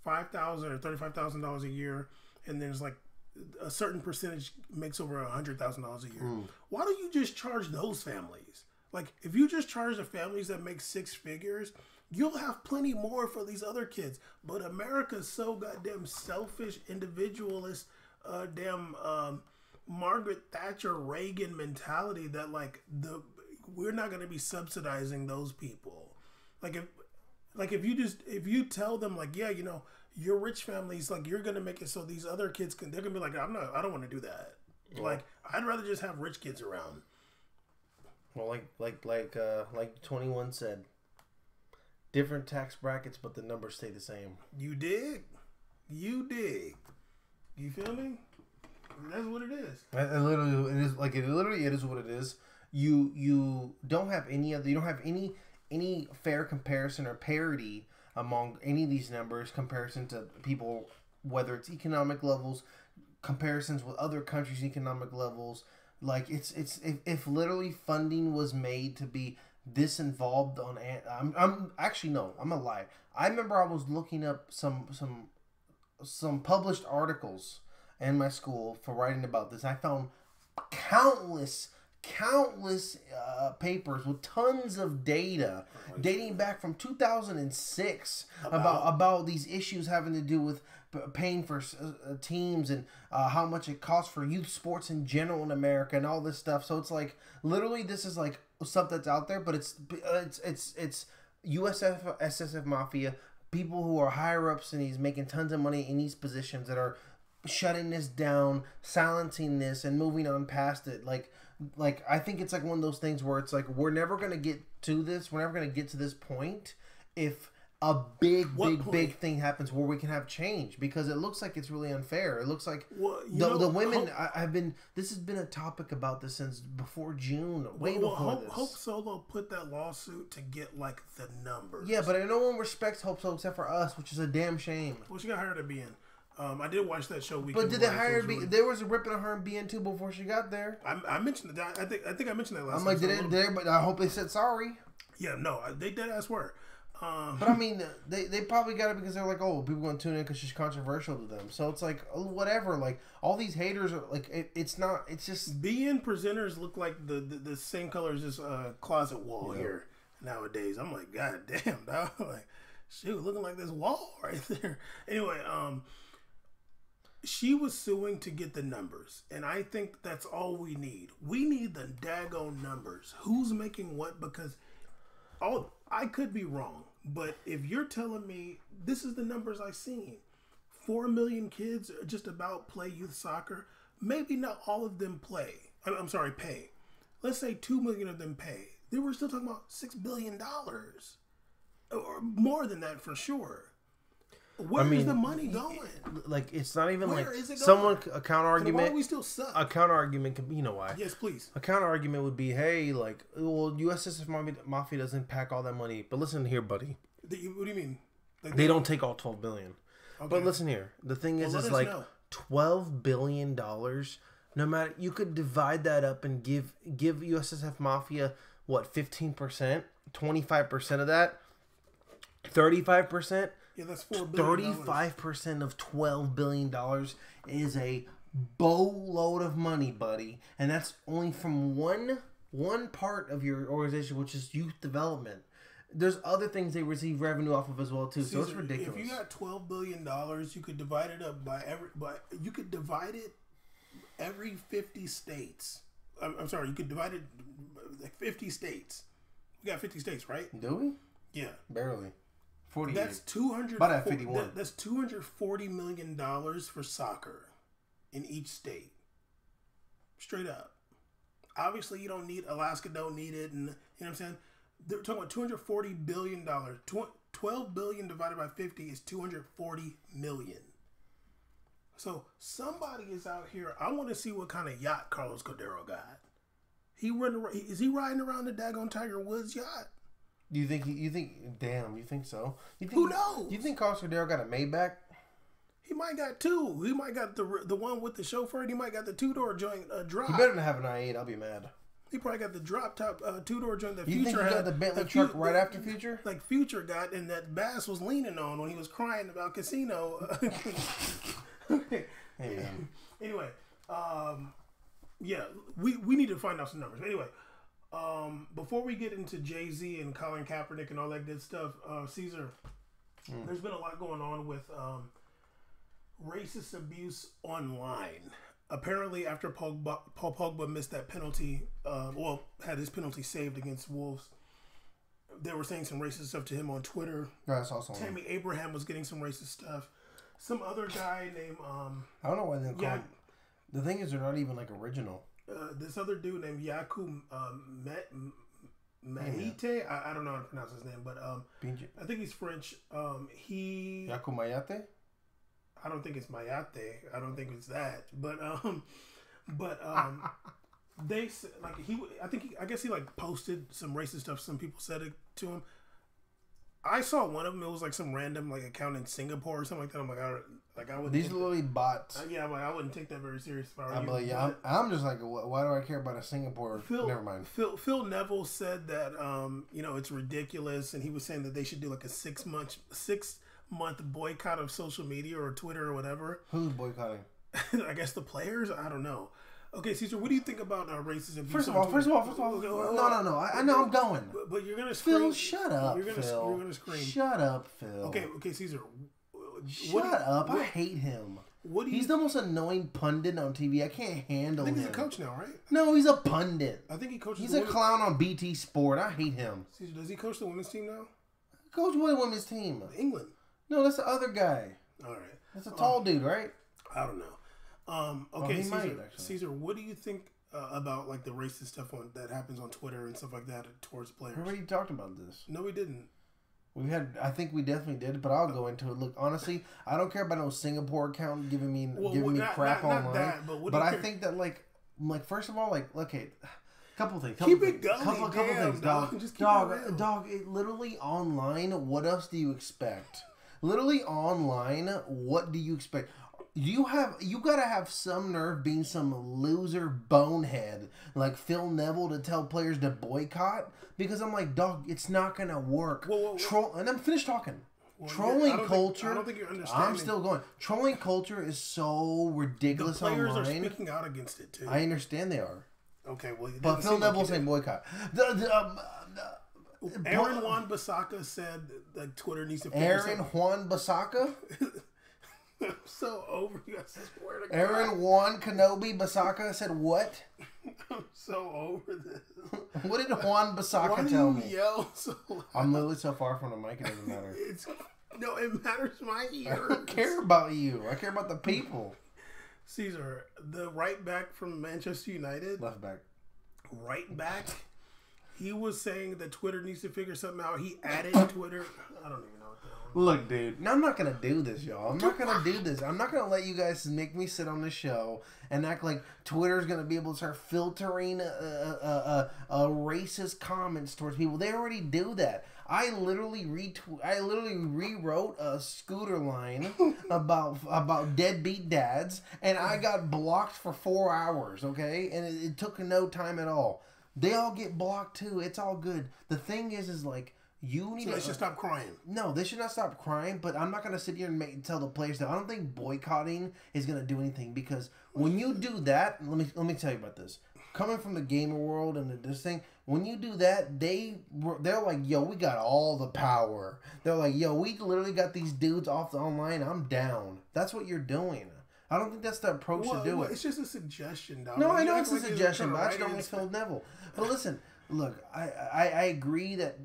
or $35,000 a year, and there's like a certain percentage makes over $100,000 a year. Why don't you just charge those families? Like, if you just charge the families that make six figures, you'll have plenty more for these other kids. But America's so goddamn selfish, individualist, Margaret Thatcher Reagan mentality that like we're not going to be subsidizing those people. If you tell them like, yeah, you know, your rich families, like, you're going to make it so these other kids they're going to be like, I don't want to do that. Yeah. Like, I'd rather just have rich kids around.
Well, like 21 said, different tax brackets, but the numbers stay the same.
You dig? You feel me? That's what it is.
It literally is what it is. You don't have any fair comparison or parity among any of these numbers, comparison to people, whether it's economic levels, comparisons with other countries' economic levels. Like, if literally funding was made to be this involved on, I'm a lie. I remember I was looking up some published articles in my school for writing about this. I found countless papers with tons of data dating back from 2006 about these issues having to do with paying for teams and how much it costs for youth sports in general in America and all this stuff. So it's like, literally, this is like stuff that's out there, but it's USSF mafia, people who are higher ups and he's making tons of money in these positions that are shutting this down, silencing this, and moving on past it. Like I think it's like one of those things where it's like, we're never gonna get to this. We're never gonna get to this point if a big thing happens where we can have change, because it looks like it's really unfair. It looks like the women. This has been a topic about this since before June, before this.
Hope Solo put that lawsuit to get like the numbers.
Yeah, but no one respects Hope Solo except for us, which is a damn shame.
Well, she got hired at BN. I did watch that show.
But did they hire BN? There was a ripping on her in BN too before she got there.
I mentioned that. I think I mentioned that last.
I'm like, did it there? But I hope they said sorry.
Yeah, no, they did ask where.
But I mean, they probably got it because they're like, oh, people going to tune in because she's controversial to them. So it's like, whatever. Like, all these haters are like, it's just
BN presenters look like the same color as this closet wall here nowadays. I'm like, god damn, dog. Like, shoot, looking like this wall right there. Anyway, she was suing to get the numbers, and I think that's all we need. We need the daggone numbers. Who's making what? Because I could be wrong, but if you're telling me this is the numbers I've seen, 4 million kids just about play youth soccer. Maybe not all of them pay. Let's say 2 million of them pay. Then we're still talking about $6 billion, or more than that for sure. Where is the money going?
Like, it's not even
Where
like
is it
someone
going?
a counter argument.
Why we still suck?
A counter argument can be, you know why?
Yes, please.
A counter argument would be, hey, like, well, USSF mafia doesn't pack all that money, but listen here, buddy.
What do you mean?
Like, they don't take all $12 billion. Okay. But listen here, the thing is like $12 billion. No matter, you could divide that up and give USSF mafia what, 15%, 25% of that, 35%.
Yeah, that's $4 billion.
35% of $12 billion is a boatload of money, buddy. And that's only from one part of your organization, which is youth development. There's other things they receive revenue off of as well, too. So it's ridiculous.
If you got $12 billion, you could divide it up you could divide it every 50 states. I'm sorry, you could divide it like 50 states. We got 50 states, right?
Do we?
Yeah.
Barely. 48.
That's that's $240 million for soccer in each state. Straight up. Obviously, you don't need Alaska. Don't need it, and you know what I'm saying. They're talking about $240 billion. 12 billion divided by 50 is 240 million. So somebody is out here. I want to see what kind of yacht Carlos Cordero got. Is he riding around the daggone Tiger Woods yacht?
You think? Damn, you think so?
Who knows?
You think Carlos Cordero got a Maybach?
He might got two. He might got the one with the chauffeur. And he might got the 2-door joint drive.
He better not have an I-8. I'll be mad.
He probably got the drop top two-door joint that
You
Future
think he
had.
got the Bentley truck right after Future?
Like Future got, and that Bass was leaning on when he was crying about Casino.
Hey, man.
Anyway, yeah, we need to find out some numbers. Anyway, before we get into Jay-Z and Colin Kaepernick and all that good stuff, Caesar, there's been a lot going on with racist abuse online. Apparently, after Paul Pogba missed that penalty, had his penalty saved against Wolves, they were saying some racist stuff to him on Twitter.
That's awesome.
Tammy Abraham was getting some racist stuff. Some other guy named
I don't know why they call him. The thing is, they're not even like original.
This other dude named Yaku Mahite. I don't know how to pronounce his name, but I think he's French.
Yaku Mayate?
I don't think it's Mayate. I don't think it's that. But they like I guess he like posted some racist stuff. Some people said it to him. I saw one of them. It was like some random like account in Singapore or something like that. I'm like, I wouldn't.
These are literally bots.
Yeah, I'm like, I wouldn't take that very serious if I were
I'm
you.
like, yeah, I'm just like, why do I care about a Singapore? Never mind.
Phil Neville said that it's ridiculous, and he was saying that they should do like a 6 month boycott of social media or Twitter or whatever.
Who's boycotting?
I guess the players. I don't know. Okay, Caesar, what do you think about racism?
First of all, no. I know I'm going.
But you're gonna scream.
Phil, shut up, Phil.
You're gonna scream.
Shut up, Phil.
Okay, Caesar.
Shut up. I hate him. He's the most annoying pundit on TV. I can't handle him.
I think he's a coach now, right?
No, he's a pundit.
I think he coaches.
He's a clown on BT Sport. I hate him.
Caesar, does he coach the women's team now?
Coach what women's team?
England.
No, that's the other guy.
All right.
That's a tall dude, right?
I don't know. Okay, Caesar, what do you think about like the racist stuff that happens on Twitter and stuff like that towards players?
We already talked about this.
No, we didn't.
I think we definitely did, but I'll go into it. Look, honestly, I don't care about no Singapore account giving me crap online. Not that, but I think that like first of all, like, okay, couple things.
Keep it going.
Couple things, dog. Just dog. It literally online. What else do you expect? Literally online. What do you expect? You gotta have some nerve being some loser bonehead like Phil Neville to tell players to boycott, because I'm like, dog, it's not gonna work. And I'm finished talking. Trolling culture.
I don't think you're understanding.
I'm still going. Trolling culture is so ridiculous.
The players
online.
are speaking out against it too.
I understand they are.
Okay, well,
but Phil Neville saying boycott.
Aaron Wan-Bissaka said that Twitter needs to.
Aaron Wan-Bissaka.
I'm so over you. I swear to God.
Aaron Juan Kenobi Basaka said what?
I'm so over this.
What did Juan Basaka tell me?
Yell so loud?
I'm literally so far from the mic, it doesn't matter.
No, it matters my ears.
I don't care about you. I care about the people.
Caesar, the right back from Manchester United.
Left back.
Right back. He was saying that Twitter needs to figure something out. He added Twitter. I don't even know what the hell.
Look, dude. Now, I'm not going to do this, y'all. I'm not going to do this. I'm not going to let you guys make me sit on the show and act like Twitter's going to be able to start filtering racist comments towards people. They already do that. I literally rewrote a Scooter line about deadbeat dads, and I got blocked for 4 hours, okay? And it took no time at all. They all get blocked, too. It's all good. The thing is like, you need
they should stop crying.
No, they should not stop crying, but I'm not going to sit here and tell the players that. I don't think boycotting is going to do anything, because when you do that, let me tell you about this. Coming from the gamer world and this thing, when you do that, they're like, yo, we got all the power. They're like, yo, we literally got these dudes off the online. I'm down. That's what you're doing. I don't think that's the approach to do it.
It's just a suggestion, dog.
No, I know it's a suggestion, but I just don't like Phil Neville. But listen, look, I agree that,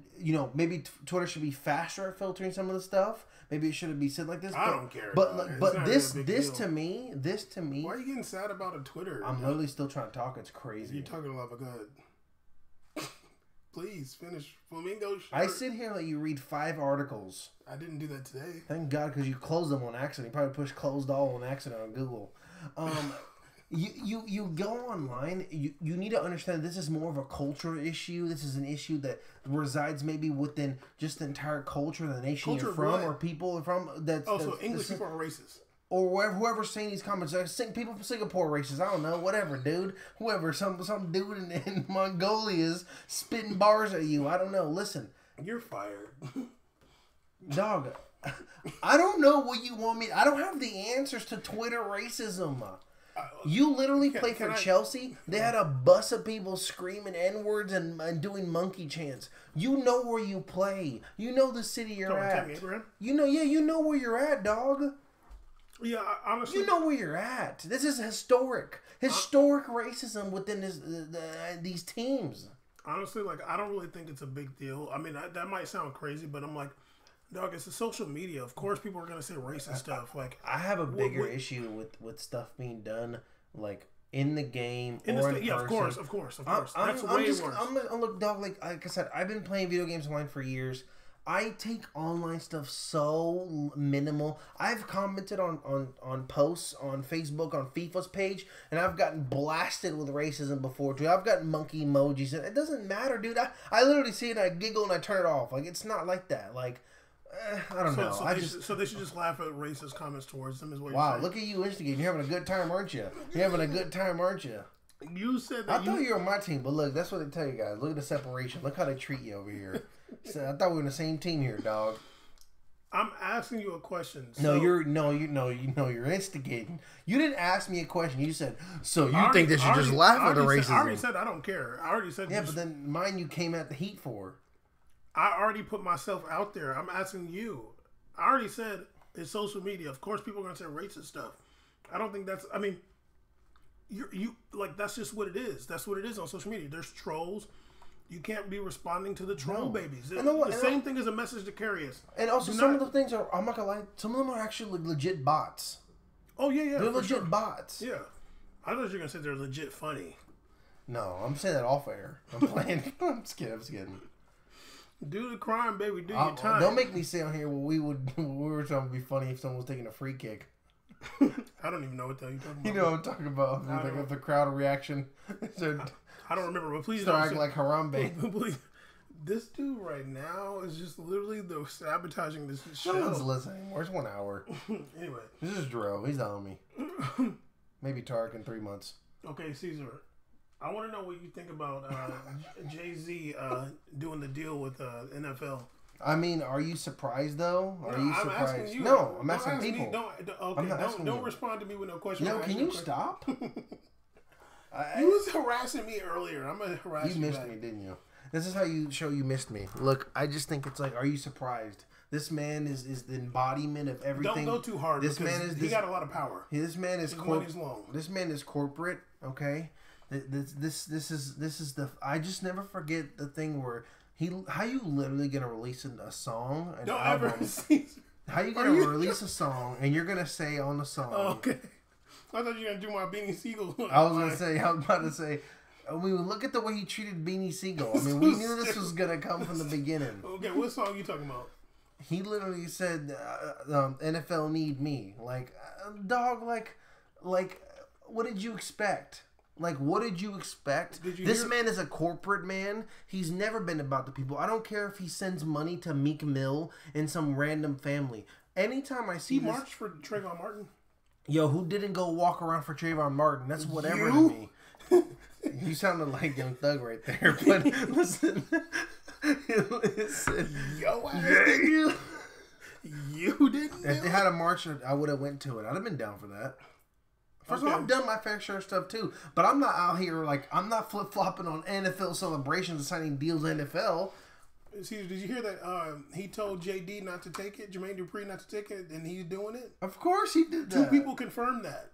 maybe Twitter should be faster at filtering some of the stuff. Maybe it shouldn't be said like this.
I don't care.
But this to me.
Why are you getting sad about a Twitter?
I'm literally still trying to talk. It's crazy.
You're talking a lot of good. Please finish Flamingo shirt.
I sit here and let you read 5 articles.
I didn't do that today. Thank
God, because you closed them on accident. You probably pushed closed all on accident on Google. You go online. You need to understand this is more of a cultural issue. This is an issue that resides maybe within just the entire culture of the nation you're from, or people from.
So English people are racist.
or whoever's saying these comments, people from Singapore racist. I don't know, whatever, dude. Whoever, some dude in Mongolia is spitting bars at you. I don't know. Listen,
you're fired,
dog. I don't know what you want me. I don't have the answers to Twitter racism. You literally play for Chelsea. They had a bus of people screaming N-words and doing monkey chants. You know where you play. You know the city you're at. You know where you're at, dog.
Yeah, honestly,
you know where you're at. This is historic racism within these teams.
Honestly, like, I don't really think it's a big deal. I mean, that might sound crazy, but I'm like, dog, it's the social media. Of course, people are gonna say racist stuff. Like,
I have a bigger issue with stuff being done like in the game or in person.
Yeah, of course. That's way worse.
Look, dog. Like I said, I've been playing video games online for years. I take online stuff so minimal. I've commented on posts on Facebook on FIFA's page, and I've gotten blasted with racism before too. I've gotten monkey emojis, and it doesn't matter, dude. I literally see it and I giggle and I turn it off. Like, it's not like that. Like, I don't know.
So they should just laugh at racist comments towards them. Is what
wow,
you're saying.
look at you instigating. You're having a good time, aren't you? You
said that.
I thought you were on my team, but look, that's what they tell you guys. Look at the separation. Look how they treat you over here. So I thought we were in the same team here, dog.
I'm asking you a question.
So, you're instigating. You didn't ask me a question. You said, so you think they should just laugh at the racism?
I already said I don't care. I already said.
Yeah, but then mine you came at the heat for.
I already put myself out there. I'm asking you. I already said it's social media. Of course, people are gonna say racist stuff. I don't think that's. I mean, you like that's just what it is. That's what it is on social media. There's trolls. You can't be responding to the troll babies. The same thing is a message to carry us.
And also, some of the things are, I'm not gonna lie, some of them are actually legit bots.
Oh, yeah.
They're legit bots.
Yeah. I thought you were gonna say they're legit funny.
No, I'm saying that off air. I'm playing. I'm just kidding.
Do the crime, baby. Do your time.
Don't make me say on here we were trying to be funny if someone was taking a free kick.
I don't even know what the hell you're talking about.
You know what I'm talking about. Like the crowd reaction.
I don't remember, but please
start acting like Harambe.
Please. This dude right now is just literally sabotaging this show.
No one's listening anymore. It's 1 hour.
Anyway.
This is Dro. He's the homie. Maybe Tarek in 3 months.
Okay, Caesar. I want to know what you think about Jay-Z doing the deal with NFL.
I mean, are you surprised though? Are you surprised?
I'm asking you.
No, I'm asking people.
Don't respond to me with no question.
No, can you stop?
You was harassing me earlier. I'm gonna harass you.
You missed me, didn't you? This is how you show you missed me. Look, I just think it's like, are you surprised? This man is the embodiment of everything.
Don't go too hard. He got a lot of power.
This man is
This
man is corporate. Okay, this is the. I just never forget the thing where how you literally gonna release a song, an album. How you gonna release a song and you're gonna say on the song?
Oh, okay. I thought you were going to do my Beanie Siegel.
I was about to say, I mean, look at the way he treated Beanie Siegel. I mean, we knew this was going to come from the beginning.
Okay, what song are you talking about?
He literally said, NFL need me. Like, dog, like, what did you expect? Like, what did you expect? This man is a corporate man. He's never been about the people. I don't care if he sends money to Meek Mill and some random family. Anytime I see
He marched for Trayvon Martin.
Yo, who didn't go walk around for Trayvon Martin? That's whatever to me. You sounded like Young Thug right there, but listen.
Yo, you didn't.
If they had a march, I would have went to it. I'd have been down for that. First of all, I've done my fair share of stuff too, but I'm not out here like I'm not flip flopping on NFL celebrations and signing deals with NFL.
Did you hear that he told JD not to take it, Jermaine Dupri not to take it, and he's doing it?
Of course he did that.
2 people confirmed that.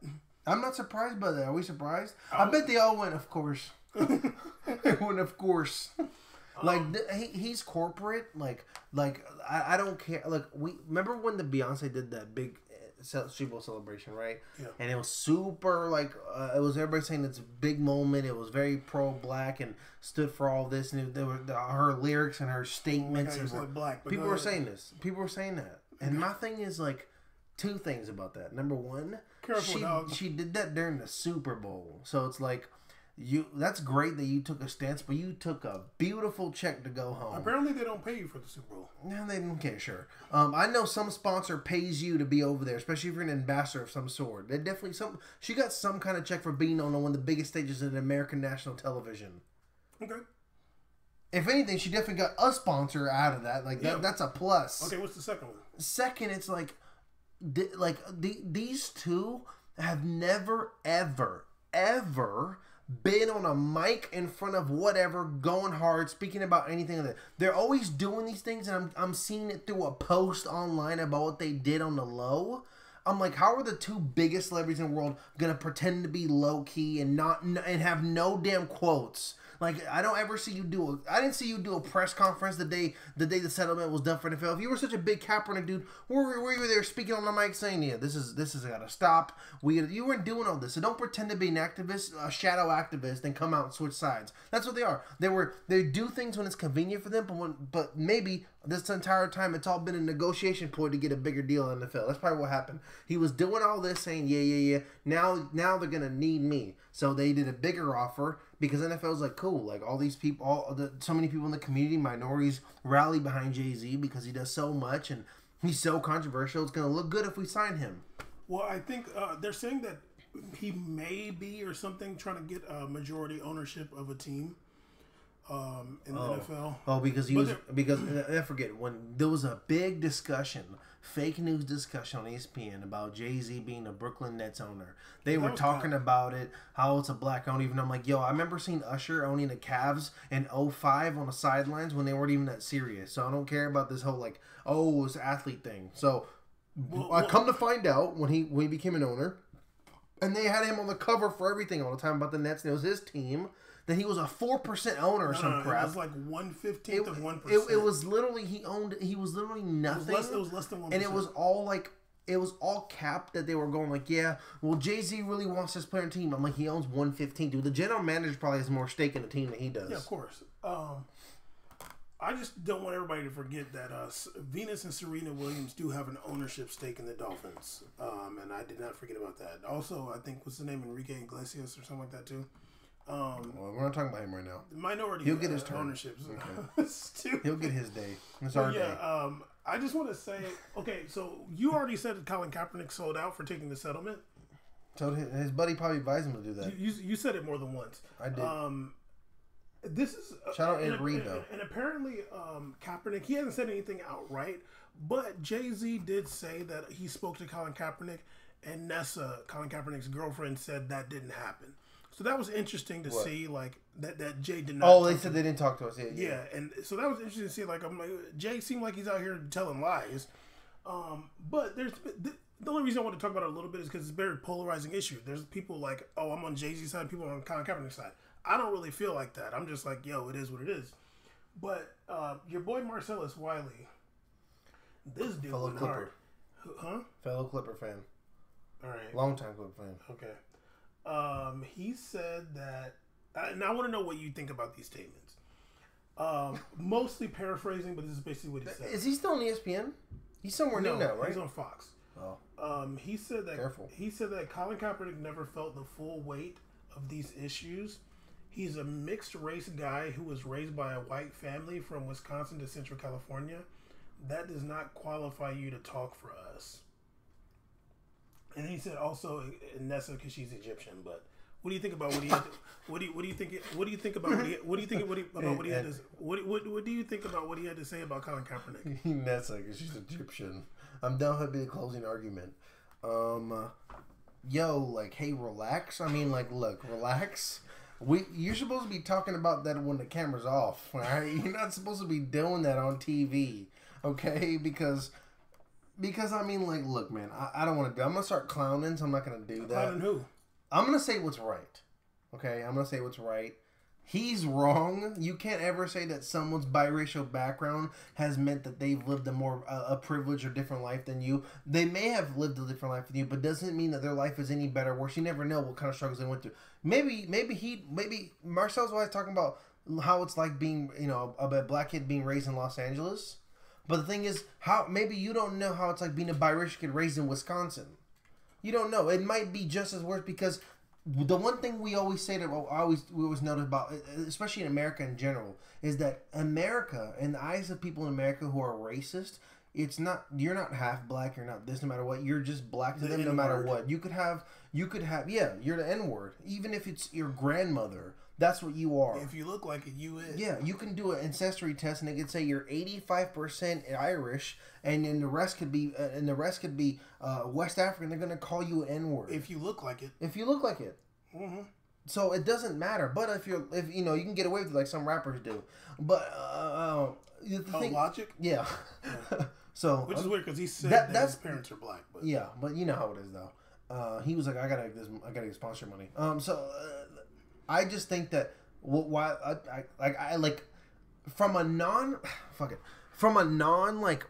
I'm not surprised by that. Are we surprised? I bet they all went, of course. They went, of course. Like, he's corporate. Like I don't care. Like, remember when the Beyonce did that big Super Bowl celebration, right? Yeah. And it was super, like, it was everybody saying it's a big moment. It was very pro-black and stood for all this. And there were her lyrics and her statements. People were saying this. People were saying that. And my thing is, like, 2 things about that. Number one, she did that during the Super Bowl. So it's like, That's great that you took a stance, but you took a beautiful check to go home.
Apparently, they don't pay you for the Super Bowl.
No, they don't care. Sure. I know some sponsor pays you to be over there, especially if you're an ambassador of some sort. They definitely She got some kind of check for being on one of the biggest stages in American national television.
Okay.
If anything, she definitely got a sponsor out of that. Like that's a plus.
Okay, what's the second one?
Second, it's these two have never, ever, ever been on a mic in front of whatever, going hard, speaking about anything of that. They're always doing these things, and I'm seeing it through a post online about what they did on the low. I'm like, how are the two biggest celebrities in the world gonna pretend to be low key and have no damn quotes? Like, I don't ever see you do I didn't see you do a press conference the day the settlement was done for NFL. If you were such a big Kaepernick dude, were you there speaking on the mic saying, yeah, this is gotta stop. You weren't doing all this. So don't pretend to be an activist, a shadow activist, and come out and switch sides. That's what they are. They do things when it's convenient for them, but maybe this entire time it's all been a negotiation point to get a bigger deal in the NFL. That's probably what happened. He was doing all this saying, yeah. Now they're gonna need me. So they did a bigger offer because NFL's like, cool, like all these people, so many people in the community, minorities, rally behind Jay-Z because he does so much and he's so controversial. It's gonna look good if we sign him.
Well, I think they're saying that he may be or something trying to get majority ownership of a team. In the NFL.
Oh, because I forget when there was a big discussion, fake news discussion on ESPN about Jay-Z being a Brooklyn Nets owner. They were talking about it, how it's a black owner. Even I'm like, yo, I remember seeing Usher owning the Cavs in 2005 on the sidelines when they weren't even that serious. So I don't care about this whole it's an athlete thing. So I come to find out when he became an owner, and they had him on the cover for everything all the time about the Nets, and it was his team. That he was a 4% owner or some crap.
It was like 1/15 of 1%.
It was literally he was literally nothing.
It was less than 1%.
And it was all capped that they were going like, yeah, well Jay-Z really wants this player and team. I'm like, he owns 1/15. Dude, the general manager probably has more stake in the team than he does.
Yeah, of course. I just don't want everybody to forget that Venus and Serena Williams do have an ownership stake in the Dolphins, and I did not forget about that. Also, I think what's the name, Enrique Iglesias or something like that too.
Well, we're not talking about him right now.
Minority.
He'll get his turn.
Ownerships.
Okay. He'll get his day. It's our day.
I just want to say, okay, so you already said that Colin Kaepernick sold out for taking the settlement.
So his buddy probably advised him to do that.
You said it more than once.
I did.
This is
shout out Ed Reed though.
And apparently, Kaepernick, he hasn't said anything outright, but Jay-Z did say that he spoke to Colin Kaepernick, and Nessa, Colin Kaepernick's girlfriend, said that didn't happen. So that was interesting to see, like that Jay did not.
Oh, they said they didn't talk to us.
Yeah, and so that was interesting to see. Like, I'm like, Jay seemed like he's out here telling lies. But the only reason I want to talk about it a little bit is because it's a very polarizing issue. There's people like, oh, I'm on Jay-Z's side, people on Colin Kaepernick's side. I don't really feel like that. I'm just like, yo, it is what it is. But your boy Marcellus Wiley, this dude
fellow
went
Clipper,
hard.
fellow Clipper fan.
All right,
long-time Clipper fan.
Okay. He said that, and I want to know what you think about these statements. Mostly paraphrasing, but this is basically what he said.
Is he still on ESPN? He's somewhere new now, right?
He's on Fox.
Oh.
He said that.
Careful.
He said that Colin Kaepernick never felt the full weight of these issues. He's a mixed race guy who was raised by a white family from Wisconsin to Central California. That does not qualify you to talk for us. And he said also Nessa because she's Egyptian. But what do you think about what he had? What do you think about what do you think about what he had to say about Colin Kaepernick?
Nessa because she's Egyptian. I'm down to be a closing argument. Yo, like, hey, relax. I mean, like, look, relax. You're supposed to be talking about that when the camera's off. Right? You're not supposed to be doing that on TV, okay? Because I mean, like, look, man, I don't want to do. I'm gonna start clowning, so I'm not gonna do that.
Clowning who?
I'm gonna say what's right. Okay, I'm gonna say what's right. He's wrong. You can't ever say that someone's biracial background has meant that they've lived a privileged or different life than you. They may have lived a different life than you, but doesn't mean that their life is any better or worse. You never know what kind of struggles they went through. Maybe Marcel's always talking about how it's like being, a black kid being raised in Los Angeles. But the thing is, maybe you don't know how it's like being a biracial kid raised in Wisconsin. You don't know. It might be just as worse because the one thing we always say that we always notice about, especially in America in general, is that America, in the eyes of people in America who are racist, it's not, you're not half black, you're not this, no matter what, you're just black to them no matter what. You could have, yeah, you're the N-word. Even if it's your grandmother, that's what you are.
If you look like it, you is.
Yeah, you can do an ancestry test and they could say you're 85% Irish, and then the rest could be West African. They're gonna call you an N-word.
If you look like it.
If you look like it.
Mm-hmm.
So it doesn't matter. But if you know, you can get away with it like some rappers do. But
Logic.
Yeah. So
which is weird because he said that his parents are black. But
yeah, but you know how it is though. He was like, I gotta get sponsor money. I just think that why I like from a non like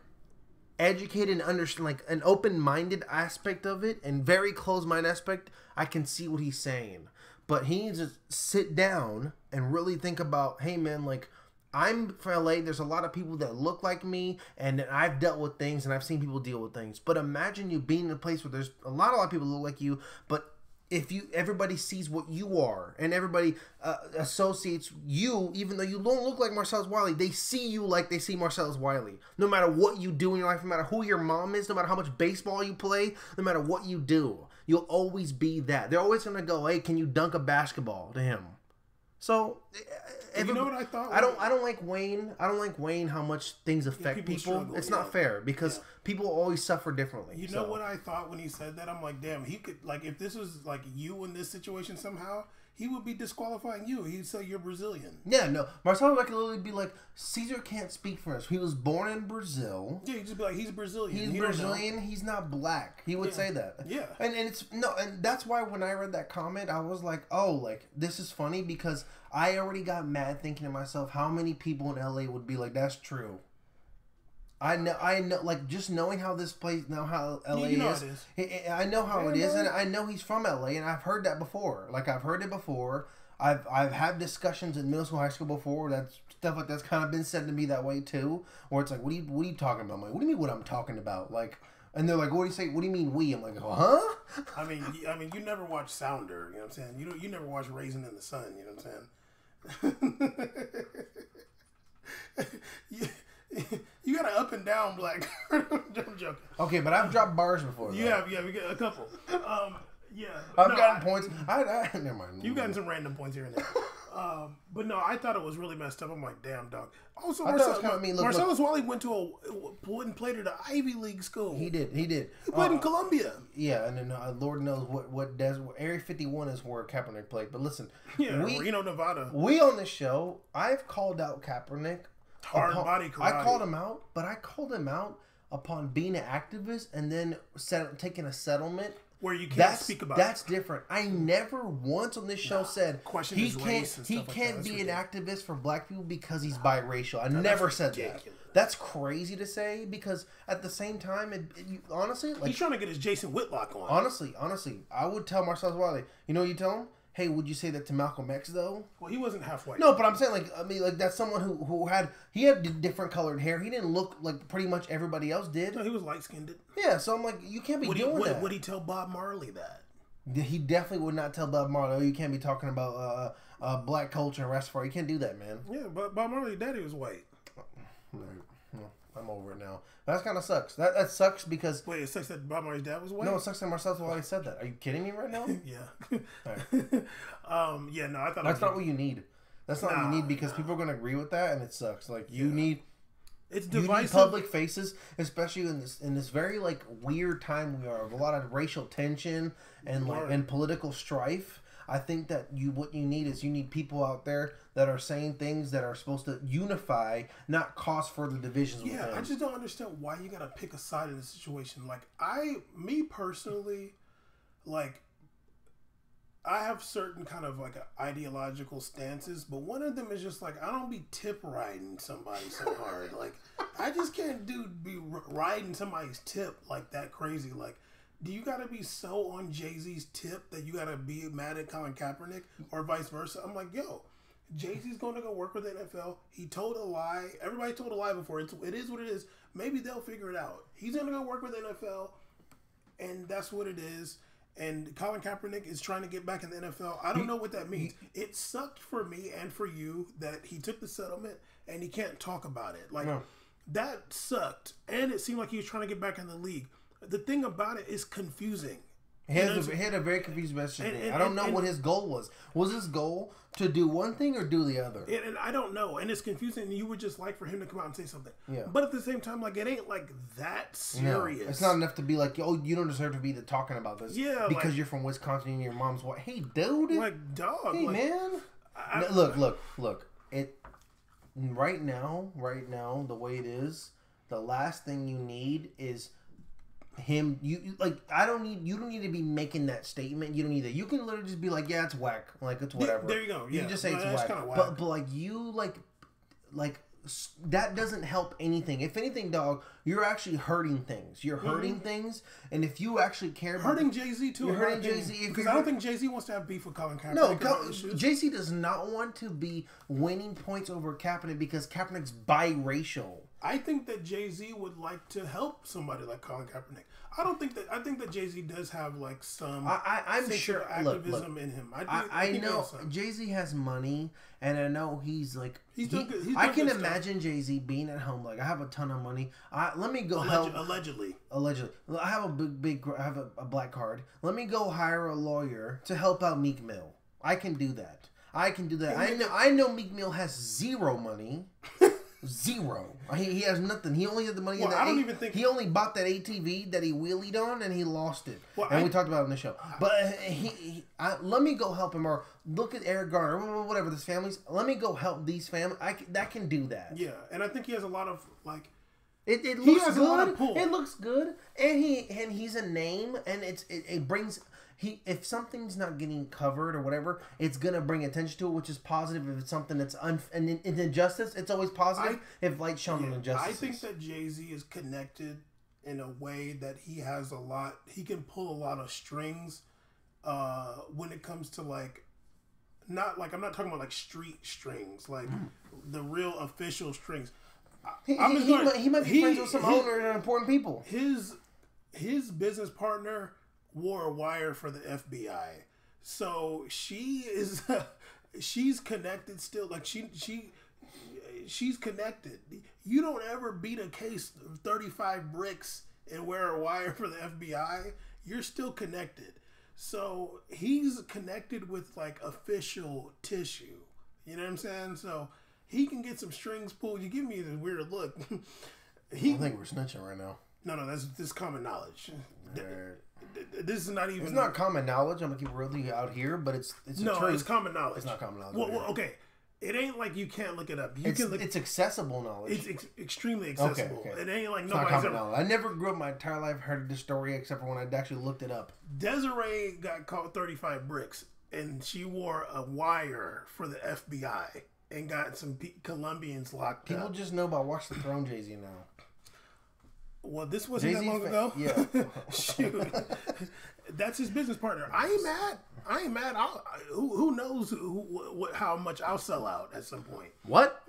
educated and understand, like an open-minded aspect of it and very closed-minded aspect, I can see what he's saying. But he needs to sit down and really think about, hey man, like, I'm from LA, there's a lot of people that look like me, and I've dealt with things, and I've seen people deal with things. But imagine you being in a place where there's a lot of people that look like you, but everybody sees what you are, and everybody associates you, even though you don't look like Marcellus Wiley, they see you like they see Marcellus Wiley. No matter what you do in your life, no matter who your mom is, no matter how much baseball you play, no matter what you do, you'll always be that. They're always going to go, hey, can you dunk a basketball to him? So,
you know what I thought?
I don't like Wayne. I don't like Wayne how much things affect people. Struggle, it's not fair because people always suffer differently.
You know what I thought when he said that? I'm like, damn, he could, like, if this was like you in this situation somehow, he would be disqualifying you. He'd say you're Brazilian.
Yeah, no. Marcelo could literally be like, Caesar can't speak for us. He was born in Brazil.
Yeah, he'd just be like, he's Brazilian.
He's Brazilian. He's not black. He would say that.
Yeah.
And that's why when I read that comment, I was like, oh, like, this is funny because I already got mad thinking to myself, how many people in LA would be like, that's true. I know, like, just knowing how this place, how LA is. I know how it is, and I know he's from LA, and I've heard that before. Like, I've heard it before. I've had discussions in middle school, high school before. That stuff like that's kind of been said to me that way too. Where it's like, what are you talking about? I'm like, what do you mean what I'm talking about? Like, and they're like, what do you say? What do you mean we? I'm like, huh?
I mean, you never watch Sounder. You know what I'm saying? You never watch Raisin in the Sun. You know what I'm saying? You got an up and down black. I'm joking.
Okay, but I've dropped bars before.
We got a couple.
I've gotten points. Never mind.
You've gotten some random points here and there. But no, I thought it was really messed up. I'm like, damn, dog. Also, Marcellus Wiley went and played at an Ivy League school.
He did.
He played in Columbia.
Yeah, and then Lord knows what Area 51 is where Kaepernick played. But listen,
Reno, Nevada.
We on this show, I've called out Kaepernick.
Hard body karate.
I called him out, but I called him out upon being an activist and then taking a settlement
where you can't speak about.
That's different. I never once on this show said
he
can't be an activist for black people because he's biracial. I never said that. That's crazy to say because at the same time, honestly, like
he's trying to get his Jason Whitlock on.
Honestly, I would tell Marcellus Wiley. You know what you tell him? Hey, would you say that to Malcolm X though?
Well, he wasn't half white.
No, but I'm saying like that's someone who had different colored hair. He didn't look like pretty much everybody else did.
No, he was light skinned.
Yeah, so I'm like, you can't be doing that.
Would he tell Bob Marley that?
He definitely would not tell Bob Marley. Oh, you can't be talking about black culture and Rastafari. You can't do that, man.
Yeah, but Bob Marley's daddy was white.
I'm over it now. That kind of sucks. That sucks because...
Wait, it sucks that Bob Marley's dad was white?
No, it sucks that Marcellus Wiley said that. Are you kidding me right now?
Yeah.
Right.
No, I thought...
That's not what you need. That's not what you need because people are going to agree with that and it sucks. Like, you need...
It's divisive.
You need public faces, especially in this very, like, weird time we are of a lot of racial tension and, and political strife. I think that what you need people out there that are saying things that are supposed to unify, not cause further divisions.
Yeah, I just don't understand why you gotta pick a side in the situation. Like me personally, like I have certain kind of like ideological stances, but one of them is just like I don't be tip riding somebody so hard. Like I just can't be riding somebody's tip like that crazy. Like. Do you gotta be so on Jay-Z's tip that you gotta be mad at Colin Kaepernick or vice versa? I'm like, yo, Jay-Z's going to go work with the NFL. He told a lie. Everybody told a lie before. It is what it is. Maybe they'll figure it out. He's gonna go work with the NFL, and that's what it is. and Colin Kaepernick is trying to get back in the NFL. I don't know what that means. It sucked for me and for you that he took the settlement and he can't talk about it. Like, that sucked. And it seemed like he was trying to get back in the league. The thing about it is confusing.
He had a very confused message. I don't know what his goal was. Was his goal to do one thing or do the other?
And I don't know. And it's confusing. And you would just like for him to come out and say something.
Yeah.
But at the same time, like, it ain't like that serious.
No, it's not enough to be like, oh, you don't deserve to be talking about this.
Yeah.
Because
like,
you're from Wisconsin and your mom's what? Hey, dude.
Like, dog.
Hey,
like,
man. Look. Right now, the way it is, the last thing you need is him. You don't need to be making that statement. You don't need that. You can literally just be like, yeah, it's whack. Like, it's whatever.
There you go. Yeah.
You just say it's whack. But like you like that doesn't help anything. If anything, dog, you're actually hurting things. You're hurting things, and if you actually care about
hurting Jay-Z too.
You're hurting Jay-Z
because I don't think Jay-Z wants to have beef with Colin Kaepernick.
No, Jay-Z does not want to be winning points over Kaepernick because Kaepernick's biracial.
I think that Jay-Z would like to help somebody like Colin Kaepernick. I think that Jay-Z does have like some
I'm sure
activism in him.
I know Jay-Z has money, and I know he's like
I
can imagine Jay-Z being at home like, I have a ton of money. Let me go help.
Allegedly,
I have I have a black card. Let me go hire a lawyer to help out Meek Mill. I can do that. I know Meek Mill has zero money. Zero. He has nothing. He only had the money.
Well, I don't even think
he only bought that ATV that he wheelied on, and he lost it. Well, we talked about it in the show. But let me go help him, or look at Eric Garner, or whatever. This families. Let me go help these families. That can do that.
Yeah, and I think he has a lot of like.
It looks good. It looks good, and he's a name, and it brings. If something's not getting covered or whatever, it's gonna bring attention to it, which is positive. If it's something that's an injustice, it's always positive. If light shone on injustice,
I think that Jay-Z is connected in a way that he has a lot. He can pull a lot of strings when it comes to like, not like I'm not talking about like street strings, like the real official strings.
He might be friends with some owners and important people.
His business partner wore a wire for the FBI, so she's connected still. Like she's connected. You don't ever beat a case of 35 bricks and wear a wire for the FBI. You're still connected. So he's connected with like official tissue. You know what I'm saying? So he can get some strings pulled. You give me this weird look.
I think we're snitching right now.
No, this common knowledge. This is not even.
It's not common knowledge. I'm gonna keep really out here, but it's
it's common knowledge.
It's not common knowledge.
Well, okay. It ain't like you can't look it up.
It's accessible knowledge.
It's extremely accessible.
Okay.
It ain't like
it's
nobody's
not common knowledge. I never grew up my entire life heard this story except for when I actually looked it up.
Desiree got caught 35 bricks, and she wore a wire for the FBI and got some Colombians locked up.
People just know about Watch the Throne Jay-Z now.
Well, this wasn't that long ago.
Yeah.
Shoot. That's his business partner. I ain't mad. Who knows how much I'll sell out at some point.
What?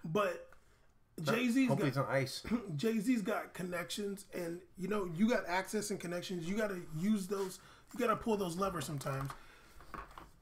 But Jay-Z's
hopefully it's on ice.
Jay-Z's got connections, and you got access and connections. You got to use those. You got to pull those levers sometimes.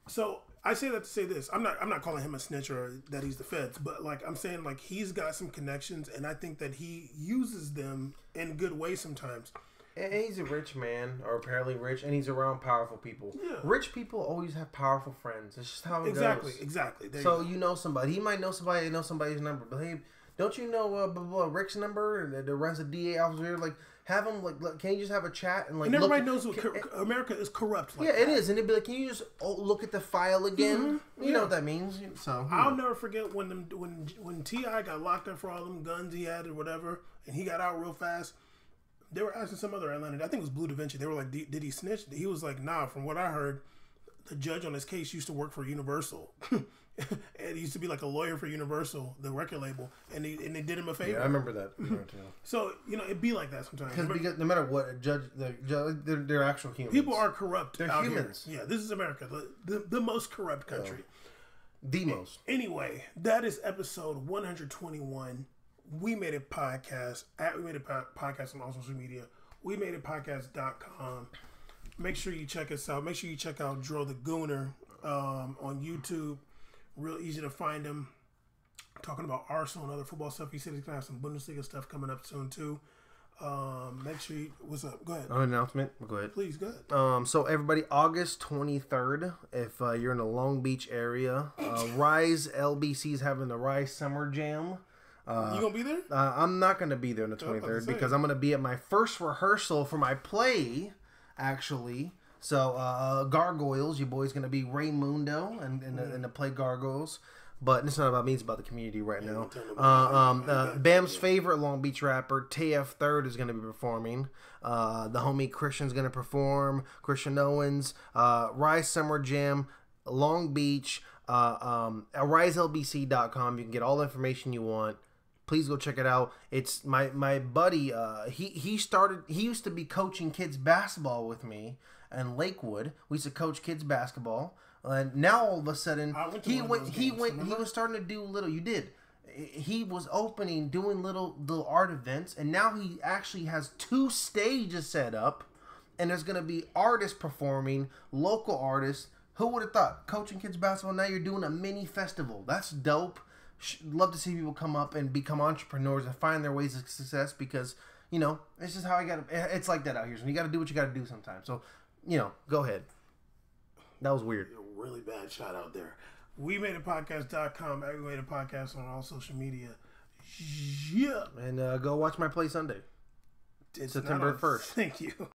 So I say that to say this. I'm not calling him a snitch or that he's the feds, but like I'm saying, like he's got some connections, and I think that he uses them in good ways sometimes.
And he's a rich man, or apparently rich, and he's around powerful people. Yeah. Rich people always have powerful friends. It's just how it goes.
Exactly.
So you know somebody. He might know somebody that knows somebody's number. But hey, don't you know Rick's number? And the rest of DA officer, like, have him, like, can you just have a chat? And
everybody knows America is corrupt. Like
it is. And it'd be like, can you just look at the file again? Mm-hmm. You know what that means. So
I'll never forget when T.I. got locked up for all them guns he had or whatever, and he got out real fast. They were asking some other Atlanta, I think it was Blue Da Vinci. They were like, did he snitch? He was like, nah, from what I heard, the judge on this case used to work for Universal. And he used to be like a lawyer for Universal, the record label. And they did him a favor.
Yeah, I remember that.
So, it'd be like that sometimes.
Because no matter what, they're actual humans.
People are corrupt.
They're humans.
Here. Yeah, this is America, the most corrupt country.
The most.
Anyway, that is episode 121. We Made It Podcast. We Made It Podcast on all social media. We Made It Podcast.com. make sure you check us out. Make sure you check out Dro the Gooner on YouTube. Real easy to find him. Talking about Arsenal and other football stuff. He said he's going to have some Bundesliga stuff coming up soon, too. Make sure you... What's up? Go ahead.
An announcement. Go ahead.
Please, go ahead.
So, everybody, August 23rd, if you're in the Long Beach area, Rise LBC is having the Rise Summer Jam.
You going to be there?
I'm not going to be there on the 23rd because I'm going to be at my first rehearsal for my play, actually. So, Gargoyles, your boy's going to be Raymundo and the play Gargoyles. But it's not about me, it's about the community right now. Bam's favorite Long Beach rapper, TF3rd, is going to be performing. The homie Christian's going to perform. Christian Owens. Rise Summer Jam, Long Beach. RiseLBC.com. You can get all the information you want. Please go check it out. It's my buddy. He used to be coaching kids basketball with me in Lakewood. We used to coach kids basketball. And now all of a sudden he was starting to do little. You did. He was doing little art events, and now he actually has 2 stages set up, and there's gonna be artists performing, local artists. Who would have thought? Coaching kids basketball. Now you're doing a mini festival. That's dope. Love to see people come up and become entrepreneurs and find their ways of success, because it's just how it's like that out here. So you got to do what you got to do sometimes. So go ahead. That was weird.
Really bad shout out there. WeMadeItPodcast.com, Aggregated Podcast on all social media. Yeah.
And go watch my play Sunday. September 1st.
Thank you.